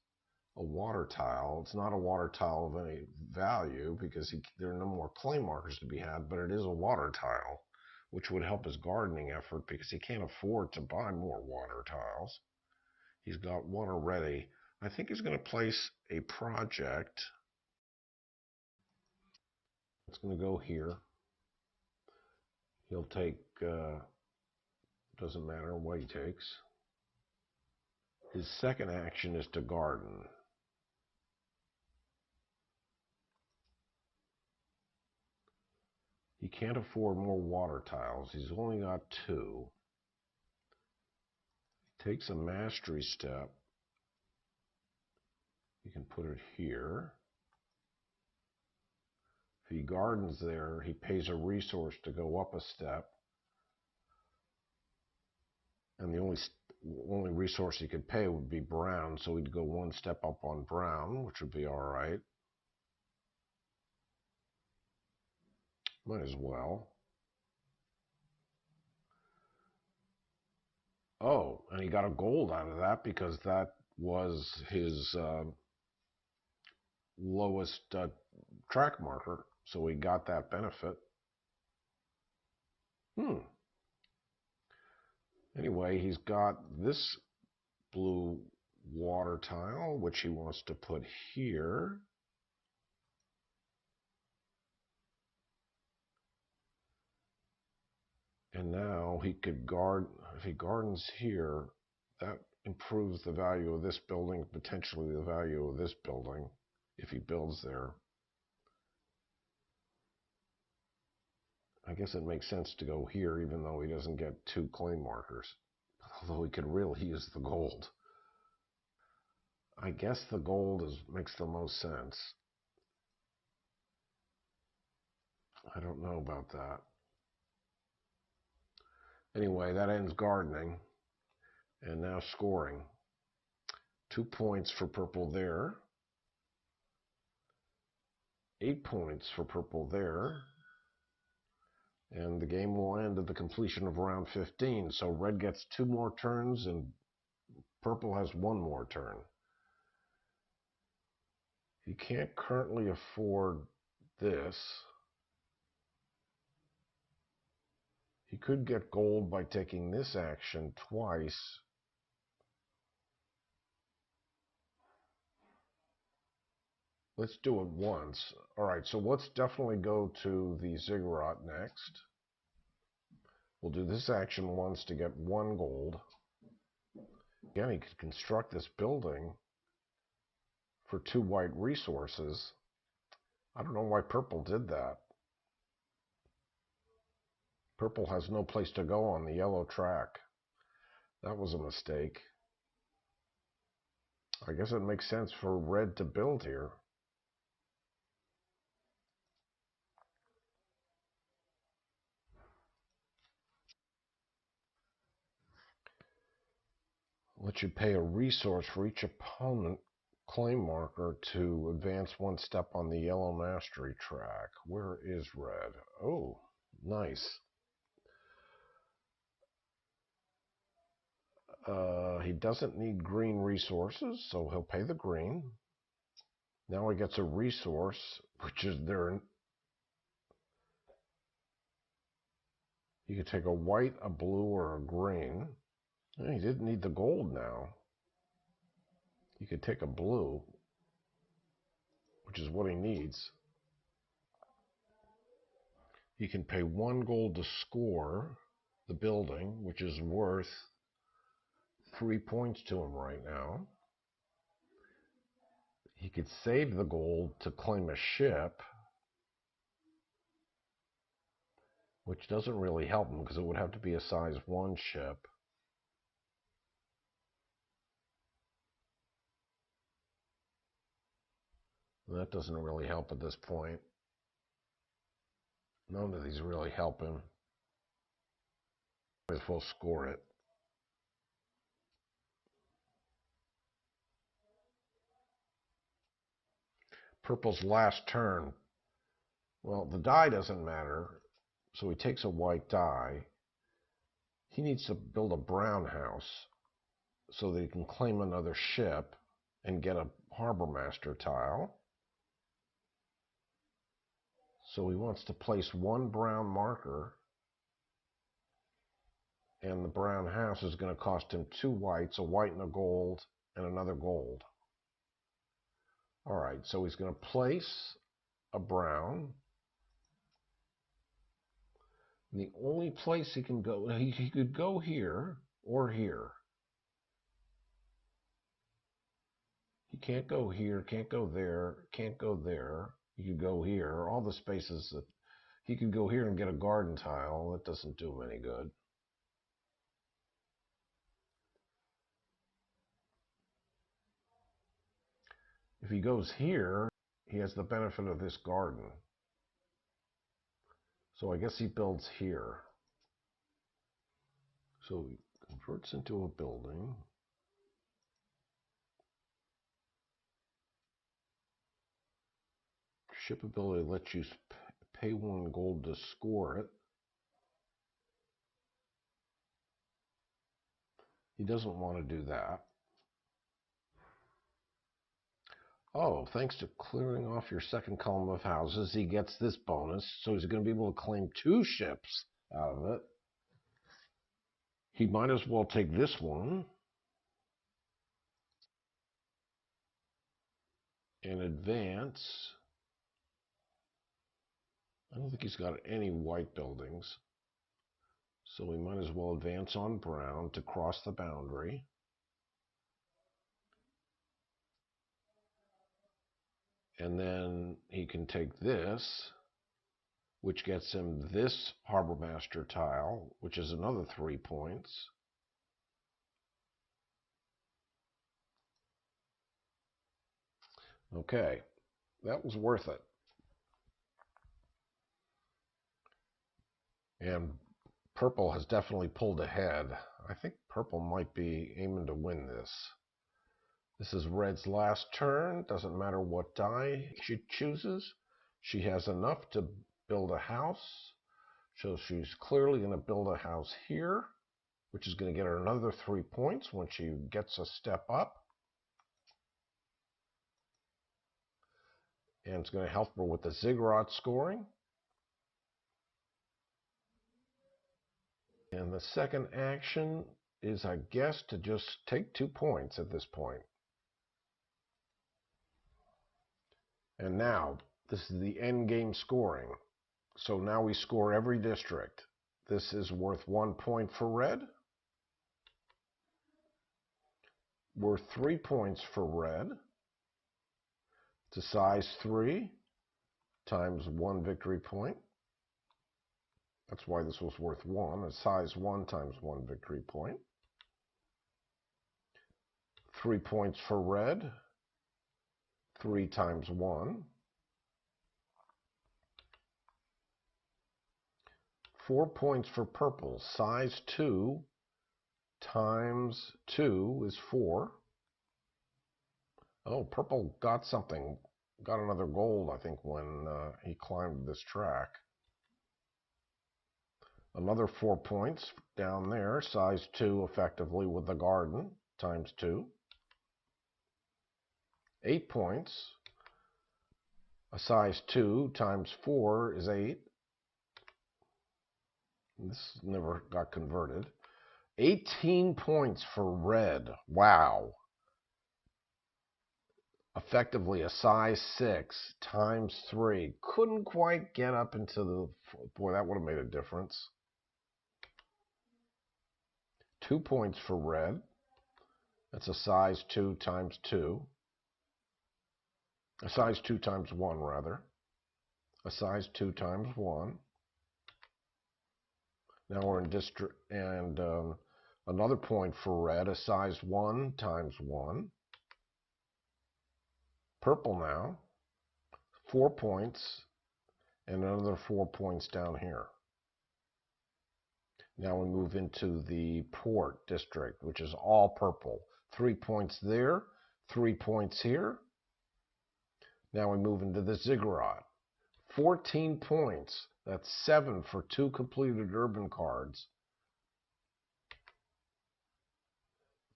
a water tile. It's not a water tile of any value because there are no more claim markers to be had, but it is a water tile, which would help his gardening effort because he can't afford to buy more water tiles. He's got 1 already. I think he's going to place a project. It's going to go here. He'll take, doesn't matter what he takes. His second action is to garden. He can't afford more water tiles. He's only got 2. He takes a mastery step. You can put it here. If he gardens there, he pays a resource to go up a step. And the only resource he could pay would be brown, so he'd go 1 step up on brown, which would be all right. Might as well. Oh, and he got a gold out of that because that was his lowest track marker, so he got that benefit. Anyway, he's got this blue water tile, which he wants to put here. And now he could if he gardens here, that improves the value of this building, potentially the value of this building, if he builds there. I guess it makes sense to go here, even though he doesn't get 2 claim markers. Although he could really use the gold. I guess the gold makes the most sense. I don't know about that. Anyway, that ends gardening. And now scoring. 2 points for purple there. 8 points for purple there. And the game will end at the completion of round 15. So red gets 2 more turns and purple has 1 more turn. He can't currently afford this. He could get gold by taking this action twice. Let's do it once. All right, so let's definitely go to the Ziggurat next. We'll do this action once to get 1 gold. Again, he could construct this building for 2 white resources. I don't know why purple did that. Purple has no place to go on the yellow track. That was a mistake. I guess it makes sense for red to build here. Let you pay a resource for each opponent claim marker to advance 1 step on the yellow mastery track. Where is red? Oh, nice. He doesn't need green resources, so he'll pay the green. Now he gets a resource, which is there. You could take a white, a blue, or a green. He didn't need the gold now. He could take a blue, which is what he needs. He can pay 1 gold to score the building, which is worth 3 points to him right now. He could save the gold to claim a ship, which doesn't really help him because it would have to be a size 1 ship. That doesn't really help at this point. None of these really help him. Might as well score it. Purple's last turn. Well, the die doesn't matter, so he takes a white die. He needs to build a brown house so that he can claim another ship and get a harbor master tile. So he wants to place 1 brown marker, and the brown house is going to cost him 2 whites, a white and a gold, and another gold. All right, so he's going to place a brown. And the only place he can go, he could go here or here. He can't go here, can't go there, can't go there. He could go here. All the spaces that he could go here and get a garden tile. That doesn't do him any good. If he goes here, he has the benefit of this garden. So I guess he builds here. So he converts into a building. Ship ability lets you pay 1 gold to score it. He doesn't want to do that. Oh, thanks to clearing off your second column of houses, he gets this bonus, so he's going to be able to claim 2 ships out of it. He might as well take this one and advance. I don't think he's got any white buildings, so we might as well advance on brown to cross the boundary. And then he can take this which gets him this Harbor Master tile, which is another 3 points. Okay, that was worth it. And purple has definitely pulled ahead. I think purple might be aiming to win this. This is red's last turn. Doesn't matter what die she chooses. She has enough to build a house. So she's clearly going to build a house here, which is going to get her another 3 points when she gets a step up. And it's going to help her with the Ziggurat scoring. And the second action is, I guess, to just take 2 points at this point. And now, this is the end game scoring. So now we score every district. This is worth 1 point for red. Worth 3 points for red. It's a size 3 times 1 victory point. That's why this was worth 1. A size 1 times 1 victory point. 3 points for red. 3 times 1. 4 points for purple. Size 2 times 2 is 4. Oh, purple got something. Got another gold, I think, when he climbed this track. Another 4 points down there. Size 2 effectively with the garden times 2. 8 points. A size 2 times 4 is 8. This never got converted. 18 points for red. Wow. Effectively a size 6 times 3. Couldn't quite get up into the... Boy, that would have made a difference. 2 points for red. That's a size 2 times 2. A size 2 times 1, rather. A size 2 times 1. Now we're in district, and another point for red, a size 1 times 1. Purple now, 4 points, and another 4 points down here. Now we move into the port district, which is all purple. 3 points there, 3 points here. Now we move into the Ziggurat. 14 points. That's 7 for 2 completed urban cards.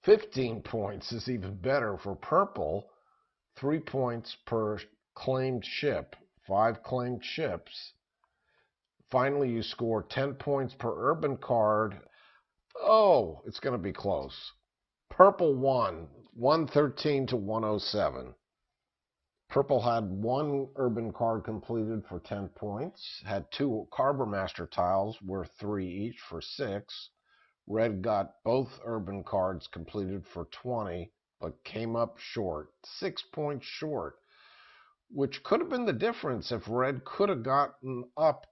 15 points is even better for purple. 3 points per claimed ship. 5 claimed ships. Finally, you score 10 points per urban card. Oh, it's going to be close. Purple won, 113 to 107. Purple had 1 urban card completed for 10 points, had 2 Harbor Master tiles worth 3 each for 6. Red got both urban cards completed for 20, but came up short, 6 points short, which could have been the difference if red could have gotten up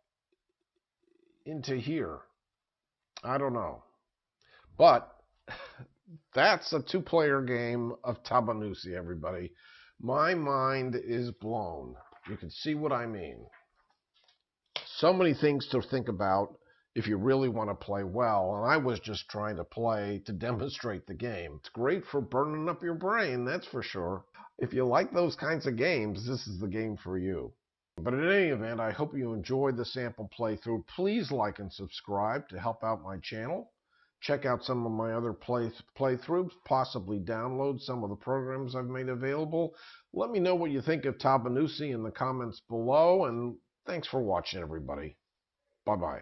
into here. I don't know. But that's a 2-player game of Tabannusi, everybody. My mind is blown. You can see what I mean. So many things to think about if you really want to play well, and I was just trying to play to demonstrate the game. It's great for burning up your brain, that's for sure. If you like those kinds of games, this is the game for you. But in any event, I hope you enjoyed the sample playthrough. Please like and subscribe to help out my channel. Check out some of my other playthroughs, possibly download some of the programs I've made available. Let me know what you think of Tabannusi in the comments below, and thanks for watching, everybody. Bye-bye.